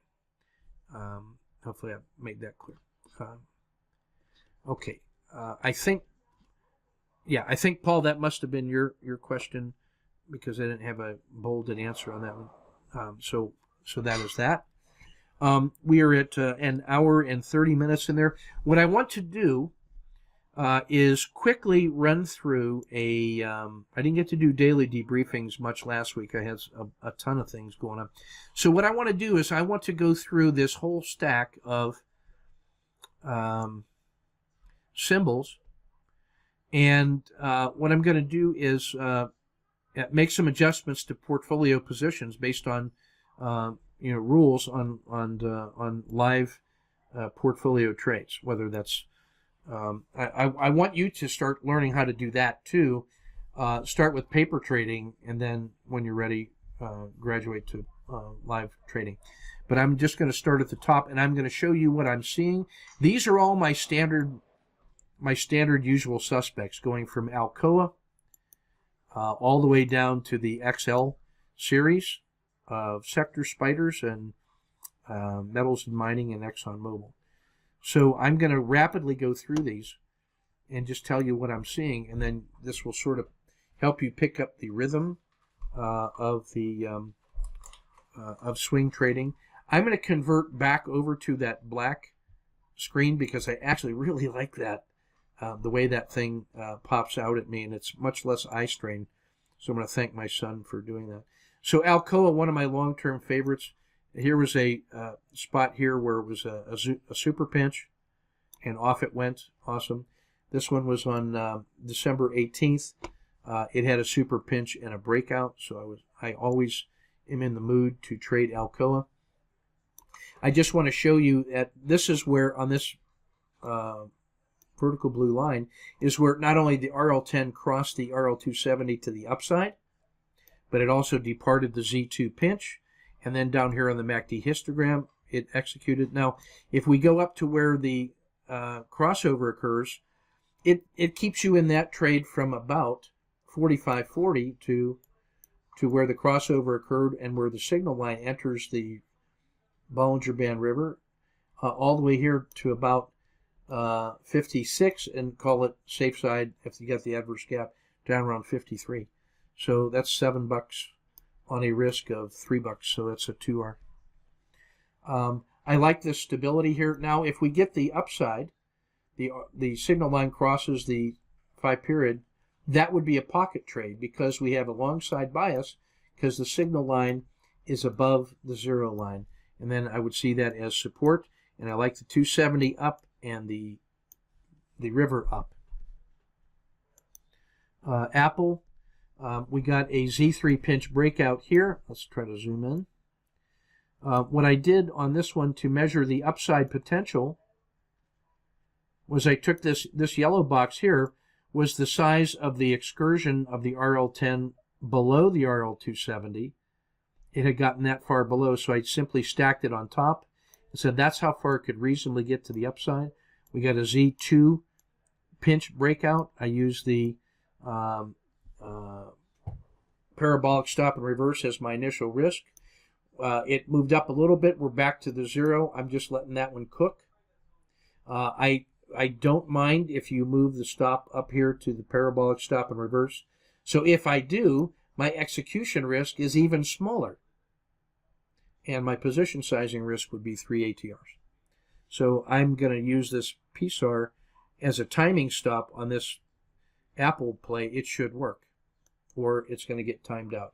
Hopefully I've made that clear. Okay. I think, Paul, that must have been your question, because I didn't have a bolded answer on that one. So that is that. We are at an hour and 30 minutes in there. What I want to do is quickly run through I didn't get to do daily debriefings much last week. I had a ton of things going on. So what I want to do is I want to go through this whole stack of symbols. And what I'm going to do is make some adjustments to portfolio positions based on rules on live portfolio trades. Whether that's I want you to start learning how to do that too. Start with paper trading, and then when you're ready, graduate to live trading. But I'm just going to start at the top, and I'm going to show you what I'm seeing. These are all my standard usual suspects, going from Alcoa all the way down to the XL series of Sector Spiders and Metals and Mining and ExxonMobil. So I'm going to rapidly go through these and just tell you what I'm seeing, and then this will sort of help you pick up the rhythm of swing trading. I'm going to convert back over to that black screen because I actually really like that, the way that thing pops out at me, and it's much less eye strain. So I'm going to thank my son for doing that. So Alcoa, one of my long-term favorites. Here was a spot here where it was a super pinch, and off it went. Awesome. This one was on December 18th. It had a super pinch and a breakout, so I always am in the mood to trade Alcoa. I just want to show you that this is where, on this vertical blue line, is where not only the RL10 crossed the RL270 to the upside, but it also departed the Z2 pinch. And then down here on the MACD histogram, it executed. Now, if we go up to where the crossover occurs, it keeps you in that trade from about 45.40 to where the crossover occurred and where the signal line enters the Bollinger Band River, all the way here to about 56, and call it safe side if you got the adverse gap down around 53. So that's $7 on a risk of $3, so that's a 2R. I like this stability here. Now, if we get the upside, the signal line crosses the 5 period, that would be a pocket trade because we have a long side bias because the signal line is above the 0 line. And then I would see that as support, and I like the 270 up and the river up. Apple, we got a Z3 pinch breakout here. Let's try to zoom in. What I did on this one to measure the upside potential was I took this yellow box here, was the size of the excursion of the RL10 below the RL270. It had gotten that far below, so I simply stacked it on top and said that's how far it could reasonably get to the upside. We got a Z2 pinch breakout. I used the parabolic stop and reverse as my initial risk. It moved up a little bit. We're back to the 0. I'm just letting that one cook. I don't mind if you move the stop up here to the parabolic stop and reverse. So if I do, my execution risk is even smaller. And my position sizing risk would be 3 ATRs. So I'm going to use this PSAR as a timing stop on this Apple play. It should work, or it's going to get timed out.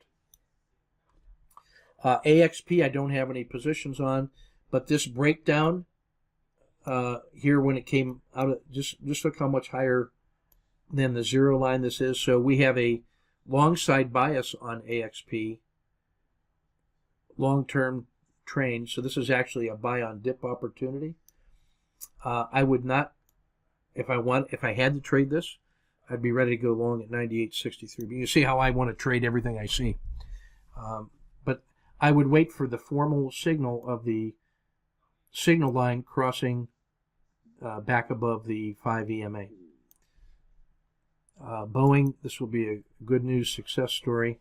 AXP, I don't have any positions on, but this breakdown here when it came out, just look how much higher than the 0 line this is. So we have a long side bias on AXP, long-term trend. So this is actually a buy on dip opportunity. I would not, if I had to trade this, I'd be ready to go long at 98.63. But you see how I want to trade everything I see. But I would wait for the formal signal of the signal line crossing back above the 5 EMA. Boeing, this will be a good news success story.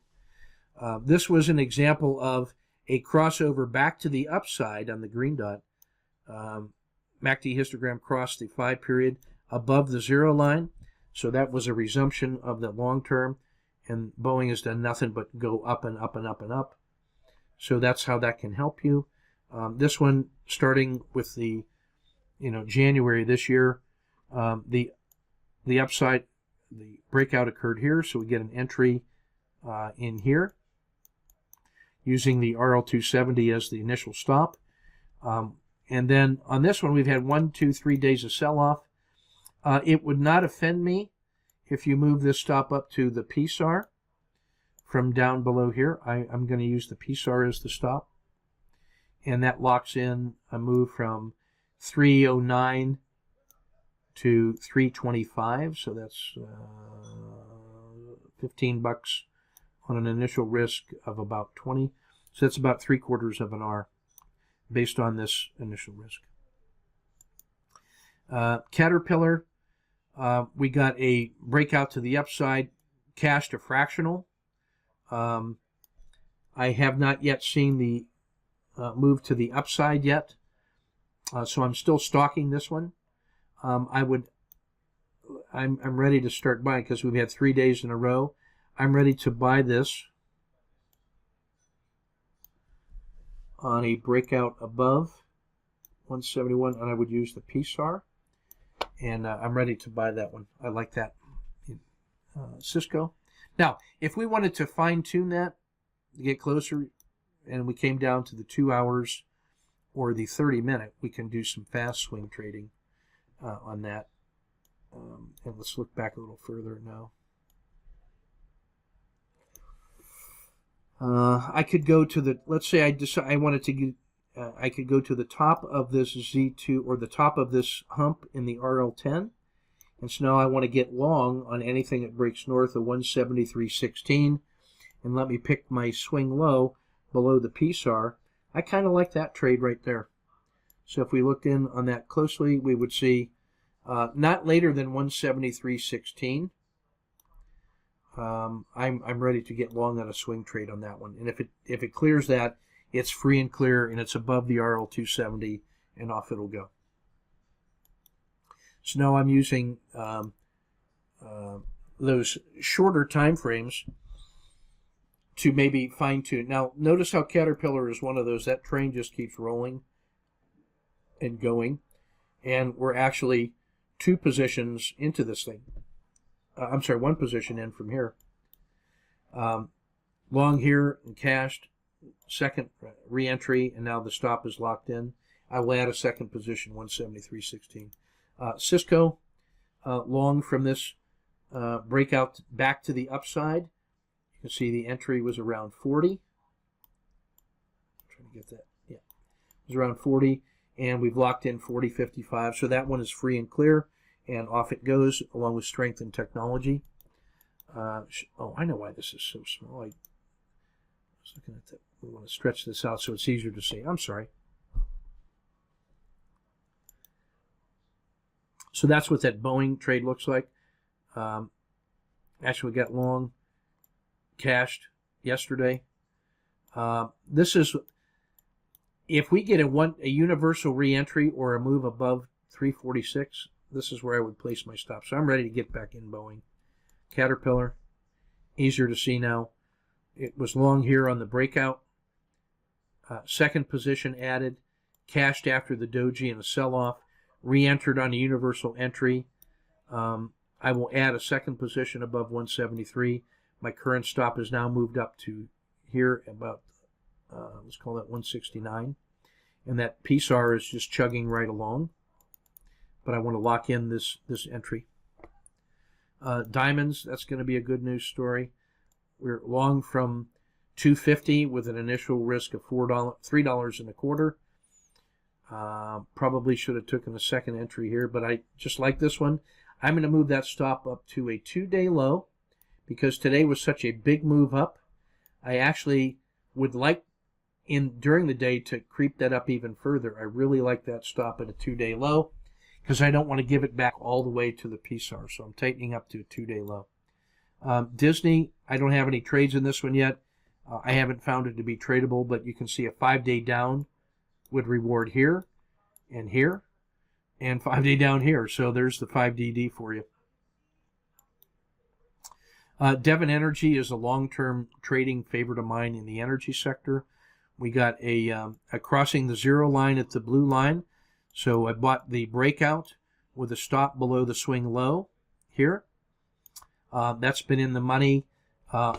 This was an example of a crossover back to the upside on the green dot. MACD histogram crossed the 5 period above the 0 line. So that was a resumption of the long term. And Boeing has done nothing but go up and up and up and up. So that's how that can help you. This one, starting with the, January this year, the upside, the breakout occurred here. So we get an entry in here using the RL270 as the initial stop. And then on this one, we've had 1, 2, 3 days of sell-off. It would not offend me if you move this stop up to the PSAR from down below here. I'm going to use the PSAR as the stop. And that locks in a move from 309 to 325. So that's $15 on an initial risk of about 20. So that's about 3/4 of an R based on this initial risk. Caterpillar, we got a breakout to the upside, cash to fractional. I have not yet seen the move to the upside yet, so I'm still stalking this one. I'm ready to start buying because we've had 3 days in a row. I'm ready to buy this on a breakout above 171, and I would use the PSAR. And I'm ready to buy that one. I like that. Cisco. Now, if we wanted to fine-tune that to get closer, and we came down to the 2 hours or the 30-minute, we can do some fast swing trading on that. And let's look back a little further now. I could go to the, let's say I wanted to get, I could go to the top of this Z2 or the top of this hump in the RL10. And so now I want to get long on anything that breaks north of 173.16. And let me pick my swing low below the PSAR. I kind of like that trade right there. So if we looked in on that closely, we would see not later than 173.16. I'm ready to get long on a swing trade on that one. And if it clears that, it's free and clear, and it's above the RL270, and off it'll go. So now I'm using those shorter time frames to maybe fine-tune. Now, notice how Caterpillar is one of those. That train just keeps rolling and going, and we're actually 2 positions into this thing. I'm sorry, 1 position in from here. Long here and cashed. Second re-entry, and now the stop is locked in. I will add a second position, 173.16. Cisco, long from this breakout back to the upside. You can see the entry was around 40. I'm trying to get that. Yeah, it was around 40, and we've locked in 40.55. So that one is free and clear, and off it goes, along with strength and technology. Oh, I know why this is so small. I was looking at that. We want to stretch this out so it's easier to see. I'm sorry. So that's what that Boeing trade looks like. Actually, we got long, cashed, yesterday. This is, if we get a universal reentry or a move above 346, this is where I would place my stop. So I'm ready to get back in Boeing. Caterpillar, easier to see now. It was long here on the breakout. Second position added, cashed after the doji and a sell-off, re-entered on a universal entry. I will add a second position above 173. My current stop is now moved up to here about, let's call that 169. And that PSAR is just chugging right along. But I want to lock in this entry. Diamonds, that's going to be a good news story. We're long from 250 with an initial risk of $3.25. Probably should have taken a second entry here, but I just like this one. I'm going to move that stop up to a 2-day low because today was such a big move up. I actually would like during the day to creep that up even further. I really like that stop at a 2-day low because I don't want to give it back all the way to the PSAR, so I'm tightening up to a 2-day low. Disney, I don't have any trades in this one yet. I haven't found it to be tradable, but you can see a 5-day down would reward here and here and 5-day down here. So there's the 5DD for you. Devon Energy is a long-term trading favorite of mine in the energy sector. We got a crossing the zero line at the blue line. So I bought the breakout with a stop below the swing low here. That's been in the money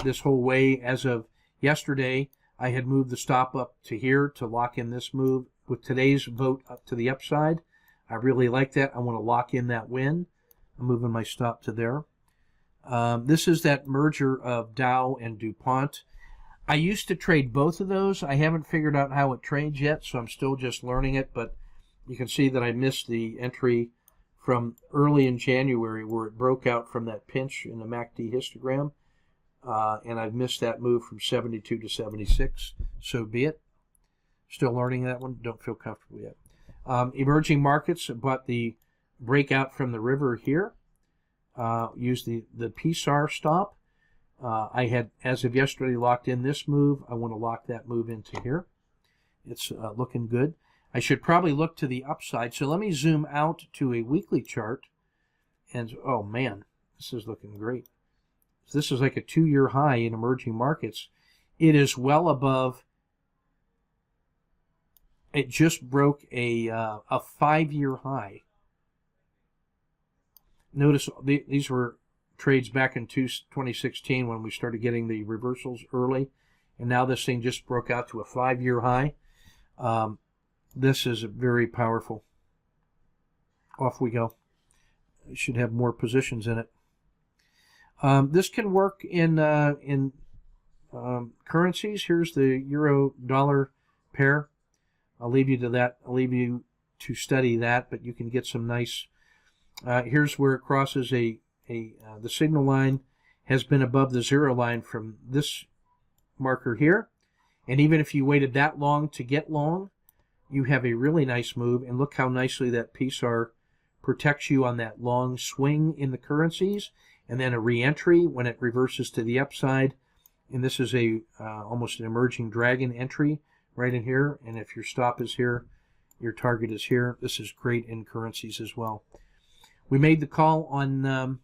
this whole way. As of yesterday, I had moved the stop up to here to lock in this move. With today's vote up to the upside, I really like that. I want to lock in that win. I'm moving my stop to there. This is that merger of Dow and DuPont. I used to trade both of those. I haven't figured out how it trades yet, so I'm still just learning it. But you can see that I missed the entry from early in January where it broke out from that pinch in the MACD histogram. And I've missed that move from 72 to 76. So be it. Still learning that one. Don't feel comfortable yet. Emerging markets, bought the breakout from the river here. Used the PSAR stop. I had, as of yesterday, locked in this move. I want to lock that move into here. It's looking good. I should probably look to the upside. So let me zoom out to a weekly chart. And, oh, man, this is looking great. This is like a 2-year high in emerging markets. It is well above. It just broke a 5-year high. Notice these were trades back in 2016 when we started getting the reversals early. And now this thing just broke out to a 5-year high. This is very powerful. Off we go. I should have more positions in it. This can work in currencies. Here's the euro-dollar pair. I'll leave you to that. I'll leave you to study that, but you can get some nice. Here's where it crosses the signal line has been above the zero line from this marker here, and even if you waited that long to get long, you have a really nice move. And look how nicely that PSAR protects you on that long swing in the currencies, and then a re-entry when it reverses to the upside. And this is a almost an emerging dragon entry right in here. And if your stop is here, your target is here. This is great in currencies as well. We made the call on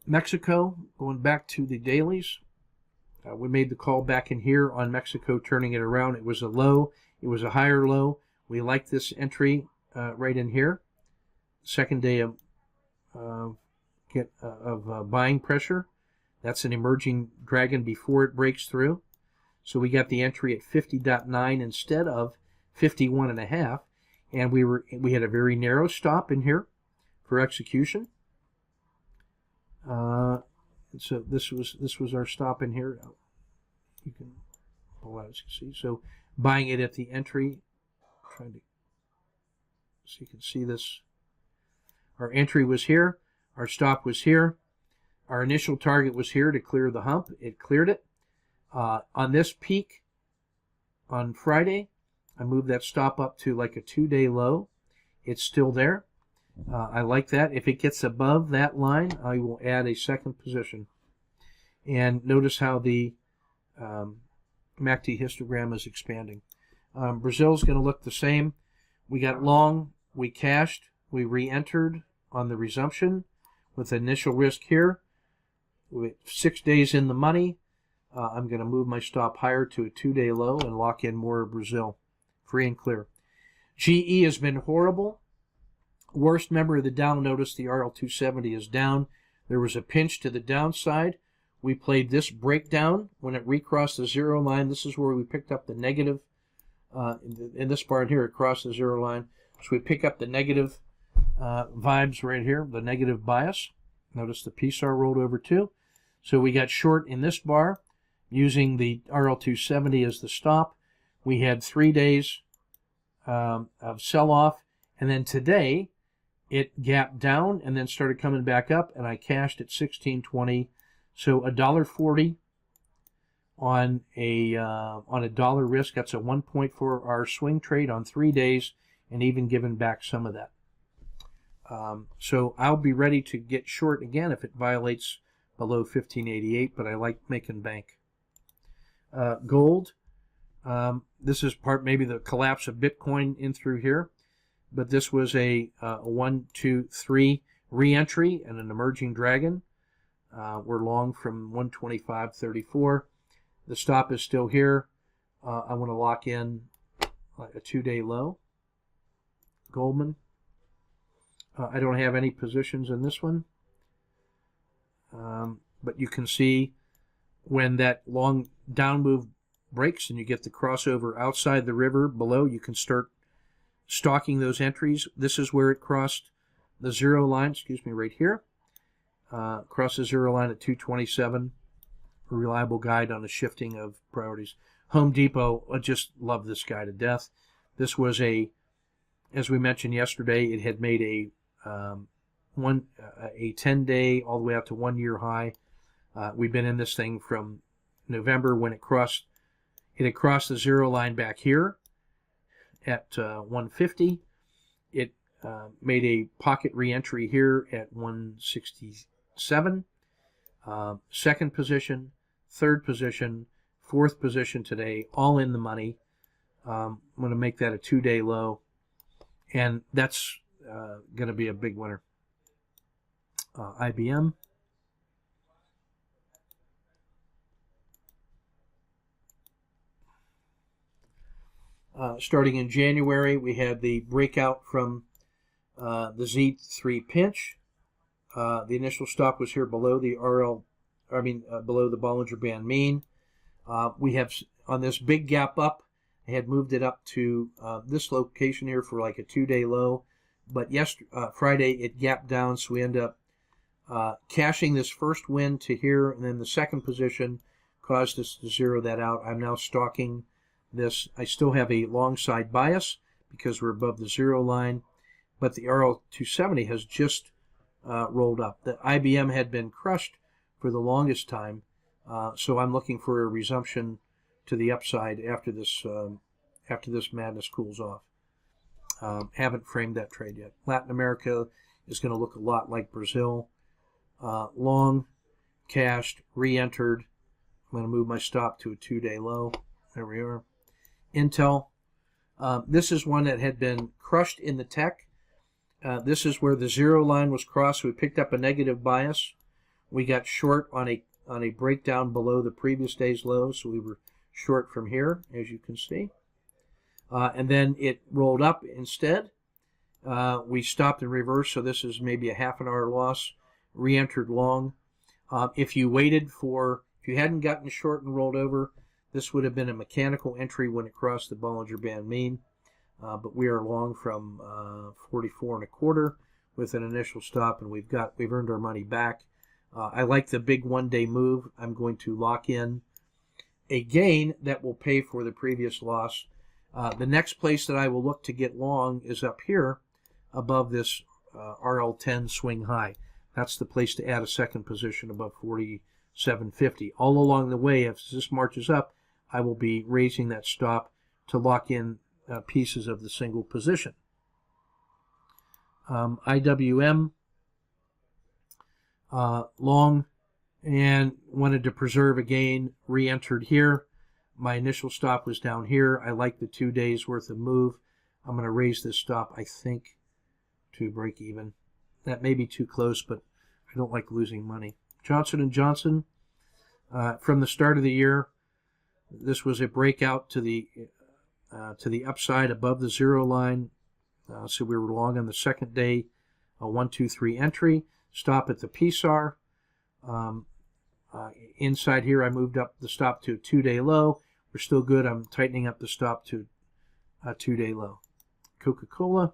Mexico, going back to the dailies. We made the call back in here on Mexico, turning it around. It was a low. It was a higher low. We like this entry right in here. Second day of buying pressure. That's an emerging dragon before it breaks through. So we got the entry at 50.9 instead of 51.5, and we had a very narrow stop in here for execution. So this was our stop in here. You can pull out as you can see. So buying it at the entry, trying to so you can see this. Our entry was here. Our stop was here. Our initial target was here to clear the hump. It cleared it. On this peak on Friday, I moved that stop up to like a 2-day low. It's still there. I like that. If it gets above that line, I will add a second position. And notice how the MACD histogram is expanding. Brazil's going to look the same. We got long, we cashed, we re-entered on the resumption with initial risk here. With 6 days in the money, I'm going to move my stop higher to a 2-day low and lock in more of Brazil. Free and clear. GE has been horrible. Worst member of the Dow. Notice the RL270 is down. There was a pinch to the downside. We played this breakdown when it recrossed the zero line. This is where we picked up the negative. In this part here, it crossed the zero line. So we pick up the negative vibes right here, the negative bias. Notice the PSAR rolled over too. So we got short in this bar using the RL270 as the stop. We had 3 days of sell-off. And then today, it gapped down and then started coming back up, and I cashed at 16.20. So $1.40 on a dollar risk. That's a 1.4-hour swing trade on 3 days, and even giving back some of that. So I'll be ready to get short again if it violates below 1588, but I like making bank. Gold. This is part maybe the collapse of Bitcoin in through here, but this was a 1, 2, 3 re-entry and an emerging dragon. We're long from 125.34. The stop is still here. I want to lock in like a 2-day low. Goldman. I don't have any positions in this one. But you can see when that long down move breaks and you get the crossover outside the river below, you can start stalking those entries. This is where it crossed the zero line, right here. Crossed the zero line at 227. A reliable guide on the shifting of priorities. Home Depot, I just love this guy to death. This was as we mentioned yesterday, it had made a 10-day all the way up to 1-year high. We've been in this thing from November when it had crossed the zero line back here at 150. It made a pocket re-entry here at 167. Second position, third position, fourth position today, all in the money. I'm going to make that a 2-day low, and that's going to be a big winner. IBM. Starting in January, we had the breakout from the Z3 pinch. The initial stop was here below the below the Bollinger Band mean. We have on this big gap up, I had moved it up to this location here for like a 2-day low, but Friday it gapped down, so we end up cashing this first win to here, and then the second position caused us to zero that out. I'm now stalking this. I still have a long side bias because we're above the zero line, but the RL270 has just rolled up. The IBM had been crushed for the longest time, so I'm looking for a resumption to the upside after this madness cools off. Haven't framed that trade yet. Latin America is going to look a lot like Brazil. Long, cashed, re-entered. I'm going to move my stop to a 2-day low. There we are. Intel. This is one that had been crushed in the tech. This is where the zero line was crossed. We picked up a negative bias. We got short on a breakdown below the previous day's low, so we were short from here, as you can see. And then it rolled up instead. We stopped in reverse, so this is maybe a half-an-hour loss. Re-entered long. If you hadn't gotten short and rolled over, this would have been a mechanical entry when it crossed the Bollinger Band mean. But we are long from 44.25 with an initial stop, and we've earned our money back. I like the big 1-day move. I'm going to lock in a gain that will pay for the previous loss. The next place that I will look to get long is up here above this RL10 swing high. That's the place to add a second position above 47.50. All along the way, if this marches up, I will be raising that stop to lock in pieces of the single position. IWM, long, and wanted to preserve a gain, re-entered here. My initial stop was down here. I like the 2 days worth of move. I'm going to raise this stop, I think, to break even. That may be too close, but I don't like losing money. Johnson & Johnson, from the start of the year, this was a breakout to the upside above the zero line. So we were long on the second day, a 1, 2, 3 entry. Stop at the PSAR. Inside here, I moved up the stop to a 2-day low. We're still good. I'm tightening up the stop to a 2-day low. Coca-Cola,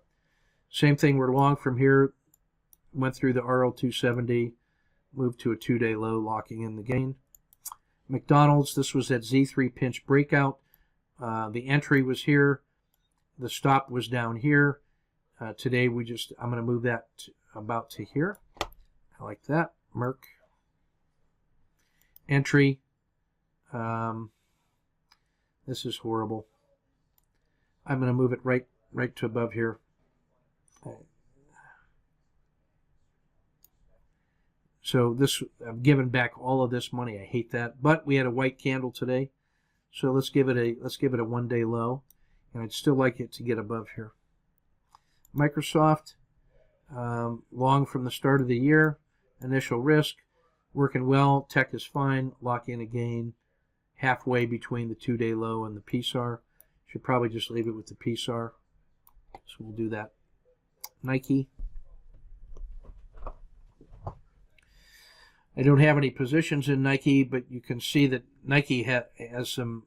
same thing. We're long from here. Went through the RL270, moved to a 2-day low, locking in the gain. McDonald's, this was that Z3 pinch breakout. The entry was here. The stop was down here. Today, I'm going to move that about to here. I like that. Merck. Entry. This is horrible. I'm going to move it right to above here. So I've given back all of this money. I hate that. But we had a white candle today, so let's give it a 1-day low, and I'd still like it to get above here. Microsoft, long from the start of the year. Initial risk, working well. Tech is fine. Lock in a gain halfway between the 2-day low and the PSAR. Should probably just leave it with the PSAR. So we'll do that. Nike. I don't have any positions in Nike, but you can see that Nike has some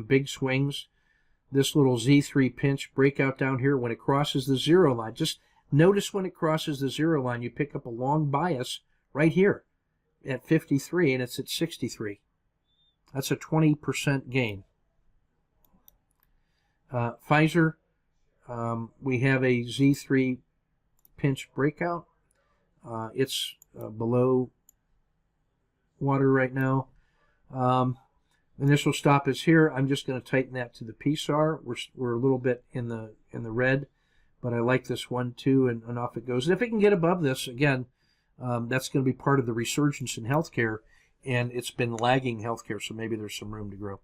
big swings. This little Z3 pinch breakout down here, when it crosses the zero line, just notice when it crosses the zero line, you pick up a long bias right here at 53, and it's at 63. That's a 20% gain. Pfizer, we have a Z3 pinch breakout. It's below water right now. Initial stop is here. I'm just going to tighten that to the PSAR. We're a little bit in the red, but I like this one too, and off it goes. And if it can get above this again, that's going to be part of the resurgence in healthcare, and it's been lagging healthcare, so maybe there's some room to grow.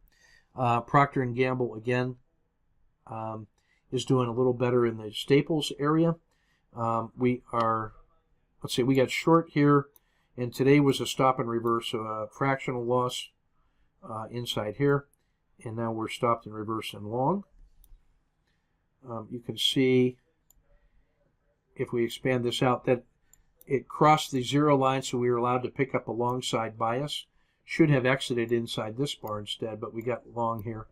Procter & Gamble again is doing a little better in the staples area. We got short here, and today was a stop and reverse, so a fractional loss inside here, and now we're stopped in reverse and long. You can see, if we expand this out, that it crossed the zero line, so we were allowed to pick up a long side bias. Should have exited inside this bar instead, but we got long here.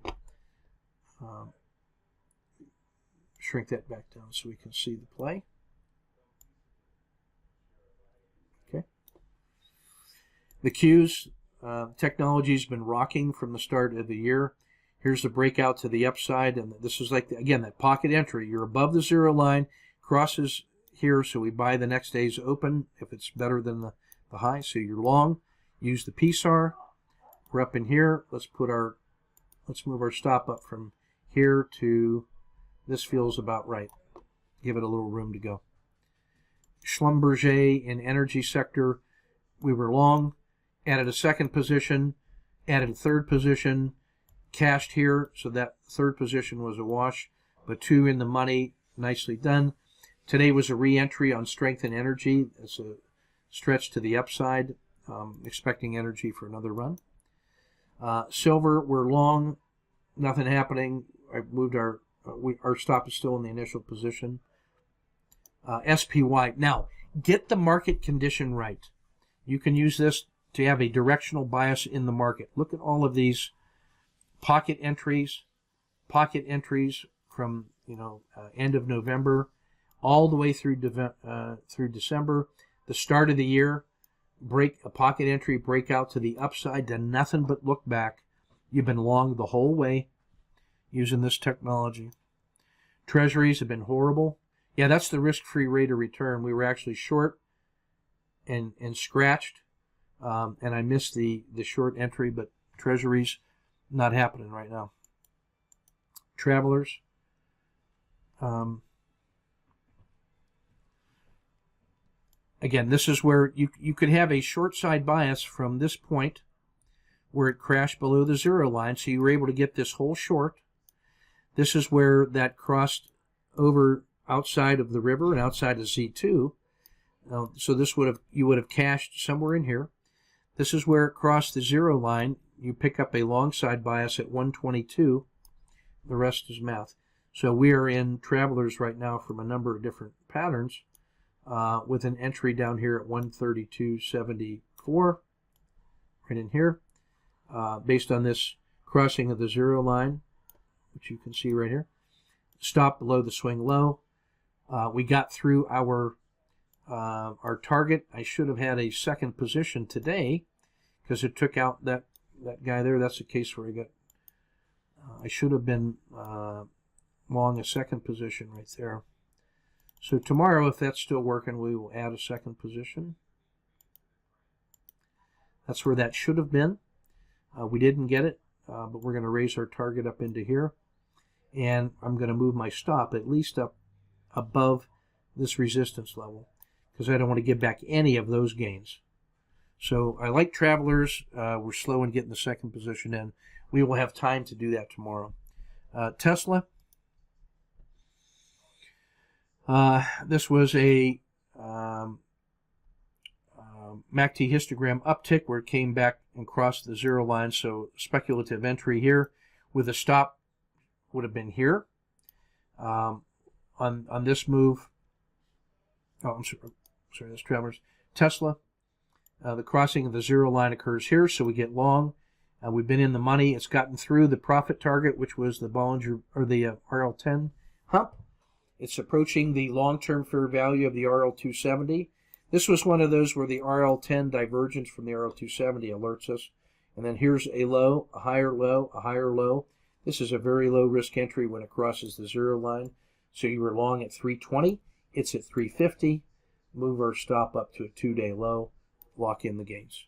Shrink that back down so we can see the play. Okay. The Qs, technology's been rocking from the start of the year. Here's the breakout to the upside, and this is like, again, that pocket entry. You're above the zero line, crosses here, so we buy the next day's open if it's better than the high. So you're long. Use the PSAR. We're up in here. Let's move our stop up from here to this. Feels about right. Give it a little room to go. Schlumberger in energy sector, we were long. Added a second position. Added a third position. Cashed here, so that third position was a wash, but 2 in the money. Nicely done. Today was a re-entry on strength and energy. It's a stretch to the upside. Expecting energy for another run. Silver, we're long. Nothing happening. I moved our stop is still in the initial position. SPY. Now, get the market condition right. You can use this to have a directional bias in the market. Look at all of these pocket entries from end of November all the way through December. The start of the year, a pocket entry breakout to the upside, done nothing but look back. You've been long the whole way using this technology. Treasuries have been horrible. Yeah, that's the risk-free rate of return. We were actually short and scratched, and I missed the short entry, but treasuries not happening right now. Travelers. again, this is where you could have a short side bias from this point where it crashed below the 0 line, so you were able to get this whole short. This is where that crossed over outside of the river and outside of Z2. So this you would have cashed somewhere in here. This is where it crossed the 0 line. You pick up a long side bias at 122. The rest is math. So we are in Travelers right now from a number of different patterns with an entry down here at 132.74, right in here, based on this crossing of the 0 line, which you can see right here. Stop below the swing low. We got through our target. I should have had a second position today because it took out that guy there. That's the case where I should have been long a second position right there. So tomorrow, if that's still working, we will add a second position. That's where that should have been. We didn't get it, but we're going to raise our target up into here. And I'm going to move my stop at least up above this resistance level because I don't want to give back any of those gains. So I like Travelers. We're slow in getting the second position in. We will have time to do that tomorrow. Tesla. This was a MACD histogram uptick where it came back and crossed the 0 line. So speculative entry here with a stop would have been here. On this move, I'm sorry, that's Travelers. Tesla, the crossing of the 0 line occurs here, so we get long. We've been in the money. It's gotten through the profit target, which was the Bollinger or the RL10 hump. It's approaching the long-term fair value of the RL270. This was one of those where the RL10 divergence from the RL270 alerts us. And then here's a low, a higher low, a higher low. This is a very low risk entry when it crosses the 0 line. So you were long at 320. It's at 350. Move our stop up to a 2-day low. Lock in the gains.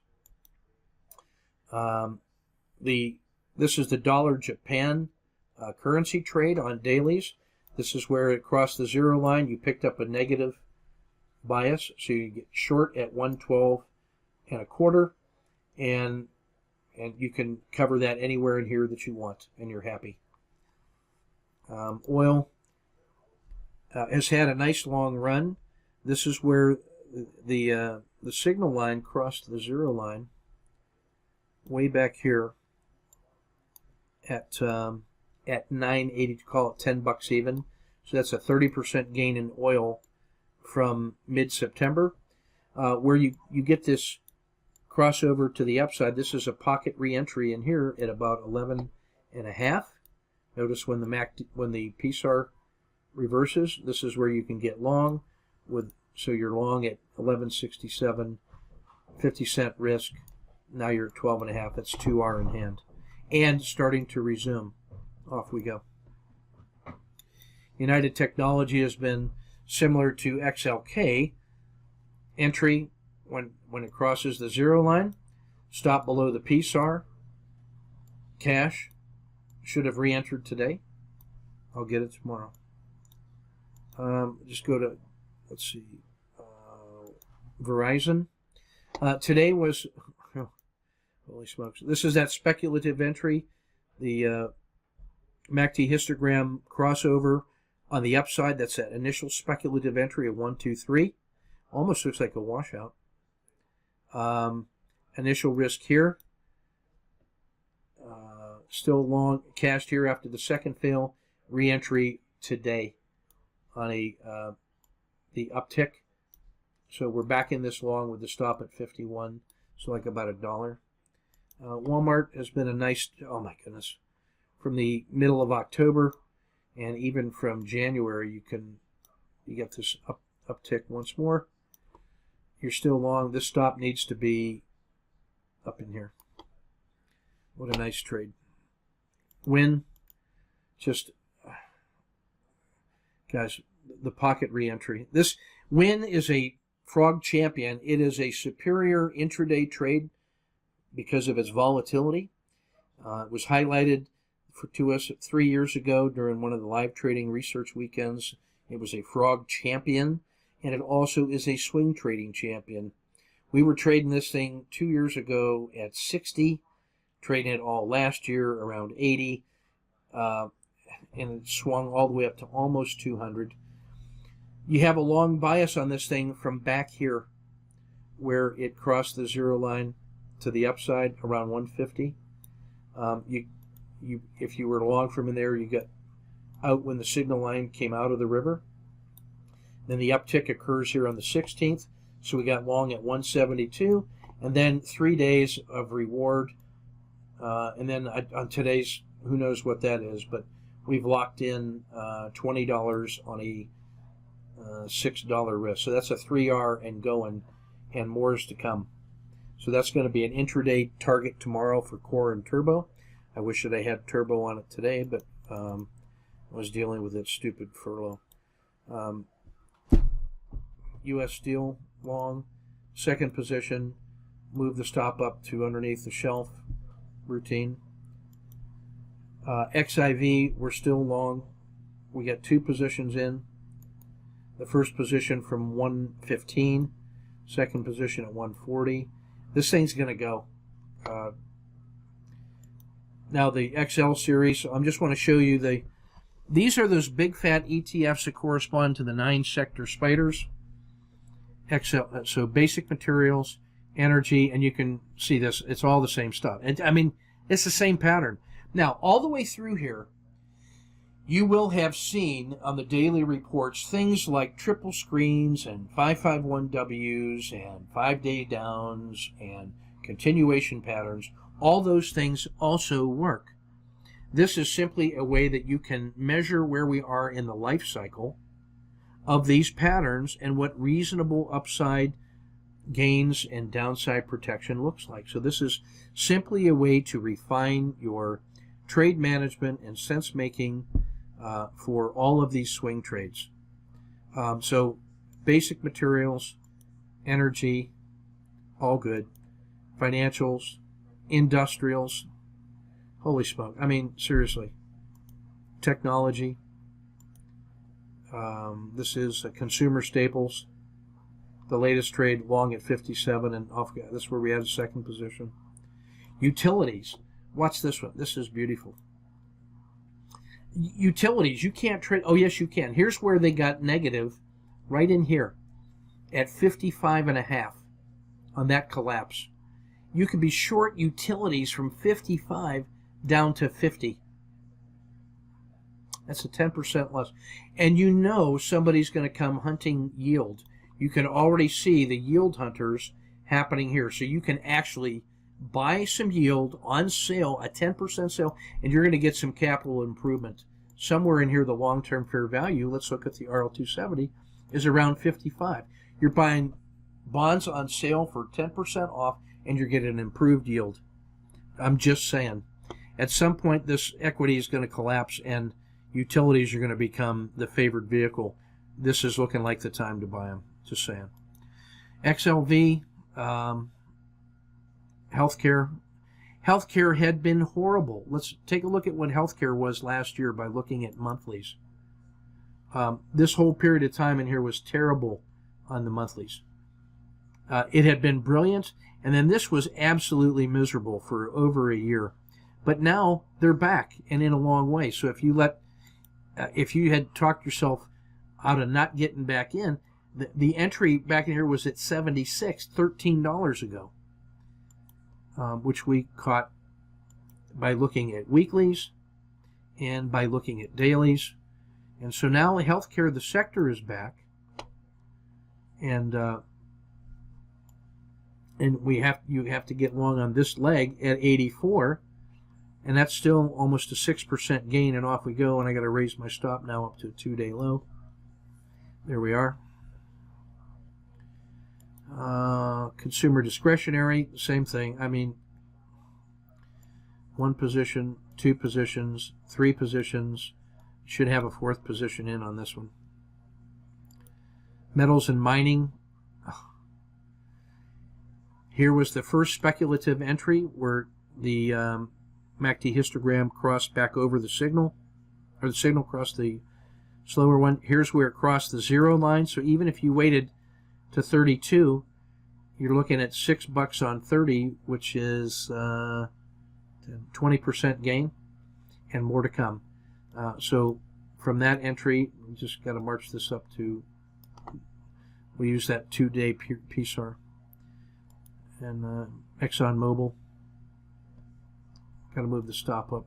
This is the dollar Japan currency trade on dailies. This is where it crossed the 0 line. You picked up a negative bias, so you get short at 112.25, and you can cover that anywhere in here that you want, and you're happy. Oil has had a nice long run. This is where the signal line crossed the 0 line way back here at 9.80 to call it $10 even. So that's a 30% gain in oil from mid-September. Where you get this crossover to the upside, this is a pocket re-entry in here at about 11.5. Notice when the PSAR reverses, this is where you can get long so you're long at 11.67, 50-cent risk. Now you're at 12.5. That's 2R in hand. And starting to resume. Off we go. United Technology has been similar to XLK. Entry when it crosses the 0 line. Stop below the PSAR. Cash. Should have re-entered today. I'll get it tomorrow. Just go to, let's see, Verizon. Today was, holy smokes. This is that speculative entry. The MACD histogram crossover on the upside. That's that initial speculative entry of 1, 2, 3. Almost looks like a washout. Initial risk here. Still long, cashed here after the second fail. Re-entry today on the uptick. So we're back in this long with the stop at 51. So like about $1. Walmart has been a nice, oh my goodness, from the middle of October and even from January, you get this uptick once more. You're still long. This stop needs to be up in here. What a nice trade. Win. Just, guys, the pocket re-entry. This Win is a frog champion. It is a superior intraday trade because of its volatility. It was highlighted to us 3 years ago during one of the live trading research weekends. It was a frog champion. and it also is a swing trading champion. We were trading this thing 2 years ago at 60, trading it all last year around 80, and it swung all the way up to almost 200. You have a long bias on this thing from back here, where it crossed the zero line to the upside around 150. If you were long from in there, you got out when the signal line came out of the river. Then the uptick occurs here on the 16th, so we got long at 172, and then 3 days of reward, and then on today's, who knows what that is, but we've locked in $20 on a $6 risk. So that's a 3R and going, and more is to come. So that's going to be an intraday target tomorrow for core and turbo. I wish that I had turbo on it today, but I was dealing with that stupid furlough. U.S. Steel long, second position, move the stop up to underneath the shelf routine. XIV, we're still long. We got 2 positions in. The first position from 115, second position at 140. This thing's going to go. Now the XL series, I just want to show you these are those big fat ETFs that correspond to the 9 sector spiders. XL, so basic materials, energy, and you can see this, it's all the same stuff. And I mean, it's the same pattern. Now, all the way through here, you will have seen on the daily reports things like triple screens and 551Ws and 5-day downs and continuation patterns. All those things also work. This is simply a way that you can measure where we are in the life cycle of these patterns and what reasonable upside gains and downside protection looks like. So this is simply a way to refine your trade management and sense making for all of these swing trades. So basic materials, energy, all good. Financials, industrials, holy smoke. I mean, seriously. Technology. This is consumer staples. The latest trade long at 57 and off. This is where we had a second position. Utilities. Watch this one. This is beautiful. Utilities, you can't trade. Oh, yes, you can. Here's where they got negative, right in here, at 55.5 on that collapse. You could be short utilities from 55 down to 50. That's a 10% loss. And you know somebody's going to come hunting yield. You can already see the yield hunters happening here. So you can actually buy some yield on sale, a 10% sale, and you're going to get some capital improvement. Somewhere in here, the long-term fair value, let's look at the RL270, is around 55. You're buying bonds on sale for 10% off, and you're getting an improved yield. I'm just saying. At some point, this equity is going to collapse, and utilities are going to become the favored vehicle. This is looking like the time to buy them. Just saying. XLV, healthcare. Healthcare had been horrible. Let's take a look at what healthcare was last year by looking at monthlies. This whole period of time in here was terrible on the monthlies. It had been brilliant, and then this was absolutely miserable for over a year. But now they're back and in a long way. So if you had talked yourself out of not getting back in, the entry back in here was at 76, $13 ago, which we caught by looking at weeklies and by looking at dailies. And so now healthcare, the sector, is back, and you have to get long on this leg at 84, and that's still almost a 6% gain, and off we go. And I got to raise my stop now up to a 2-day low. There we are. Consumer discretionary, same thing. I mean, 1 position, 2 positions, 3 positions. Should have a 4th position in on this one. Metals and mining. Here was the first speculative entry where the MACD histogram crossed back over the signal, or the signal crossed the slower one. Here's where it crossed the 0 line. So even if you waited to 32, you're looking at $6 on 30, which is 20% gain, and more to come. So from that entry, we just got to march this up to, we use that 2-day PSAR. And ExxonMobil, got to move the stop up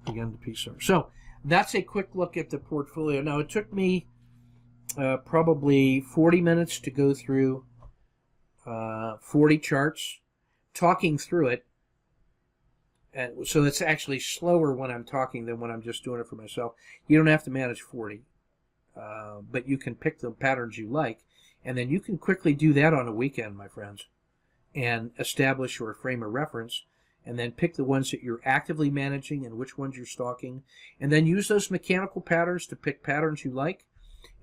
again to PSAR. So that's a quick look at the portfolio. Now, it took me probably 40 minutes to go through 40 charts, talking through it. And so it's actually slower when I'm talking than when I'm just doing it for myself. You don't have to manage 40, but you can pick the patterns you like, and then you can quickly do that on a weekend, my friends, and establish your frame of reference, and then pick the ones that you're actively managing and which ones you're stalking, and then use those mechanical patterns to pick patterns you like,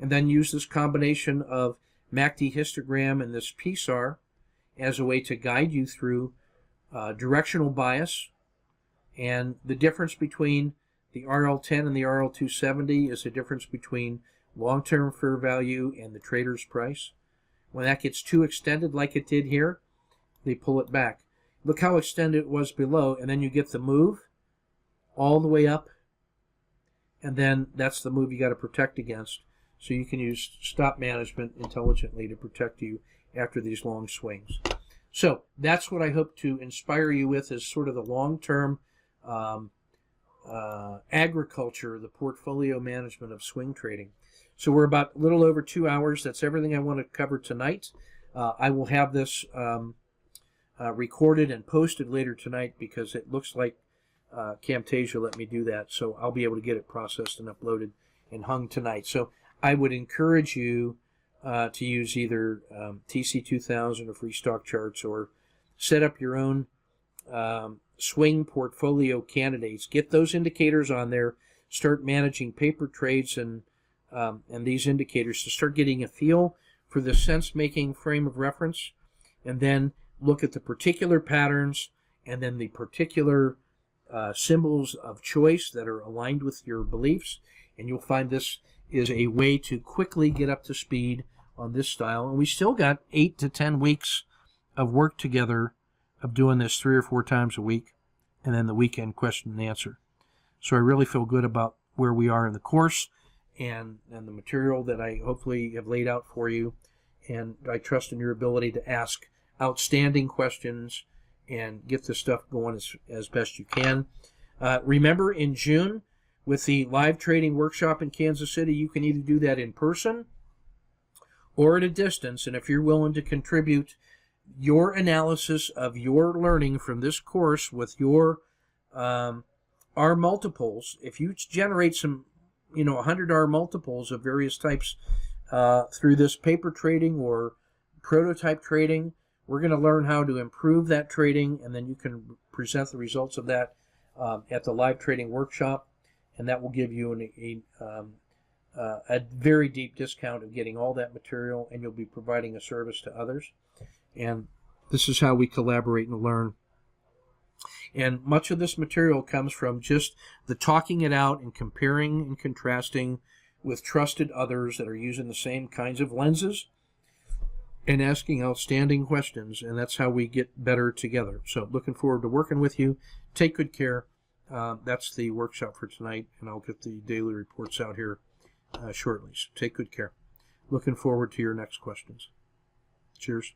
and then use this combination of MACD histogram and this PSAR as a way to guide you through directional bias. And the difference between the RL10 and the RL270 is the difference between long-term fair value and the trader's price. When that gets too extended like it did here, they pull it back. Look how extended it was below, and then you get the move all the way up, and then that's the move you got to protect against. So you can use stop management intelligently to protect you after these long swings. So that's what I hope to inspire you with, is sort of the long-term agriculture, the portfolio management of swing trading. So we're about a little over 2 hours. That's everything I want to cover tonight. I will have this recorded and posted later tonight because it looks like Camtasia let me do that. So I'll be able to get it processed and uploaded and hung tonight. So I would encourage you to use either TC2000 or free stock charts, or set up your own swing portfolio candidates. Get those indicators on there. Start managing paper trades and these indicators to start getting a feel for the sense-making frame of reference, and then look at the particular patterns and then the particular symbols of choice that are aligned with your beliefs, and you'll find this is a way to quickly get up to speed on this style. And we still got 8 to 10 weeks of work together of doing this 3 or 4 times a week, and then the weekend question and answer. So I really feel good about where we are in the course and the material that I hopefully have laid out for you. And I trust in your ability to ask outstanding questions and get this stuff going as best you can. Remember, in June, with the live trading workshop in Kansas City, you can either do that in person or at a distance. And if you're willing to contribute your analysis of your learning from this course with your R multiples, if you generate some 100 R multiples of various types through this paper trading or prototype trading, we're going to learn how to improve that trading, and then you can present the results of that at the live trading workshop, and that will give you a very deep discount of getting all that material, and you'll be providing a service to others. And this is how we collaborate and learn. And much of this material comes from just the talking it out and comparing and contrasting with trusted others that are using the same kinds of lenses and asking outstanding questions, and that's how we get better together. So looking forward to working with you. Take good care. That's the workshop for tonight, and I'll get the daily reports out here shortly. So take good care. Looking forward to your next questions. Cheers.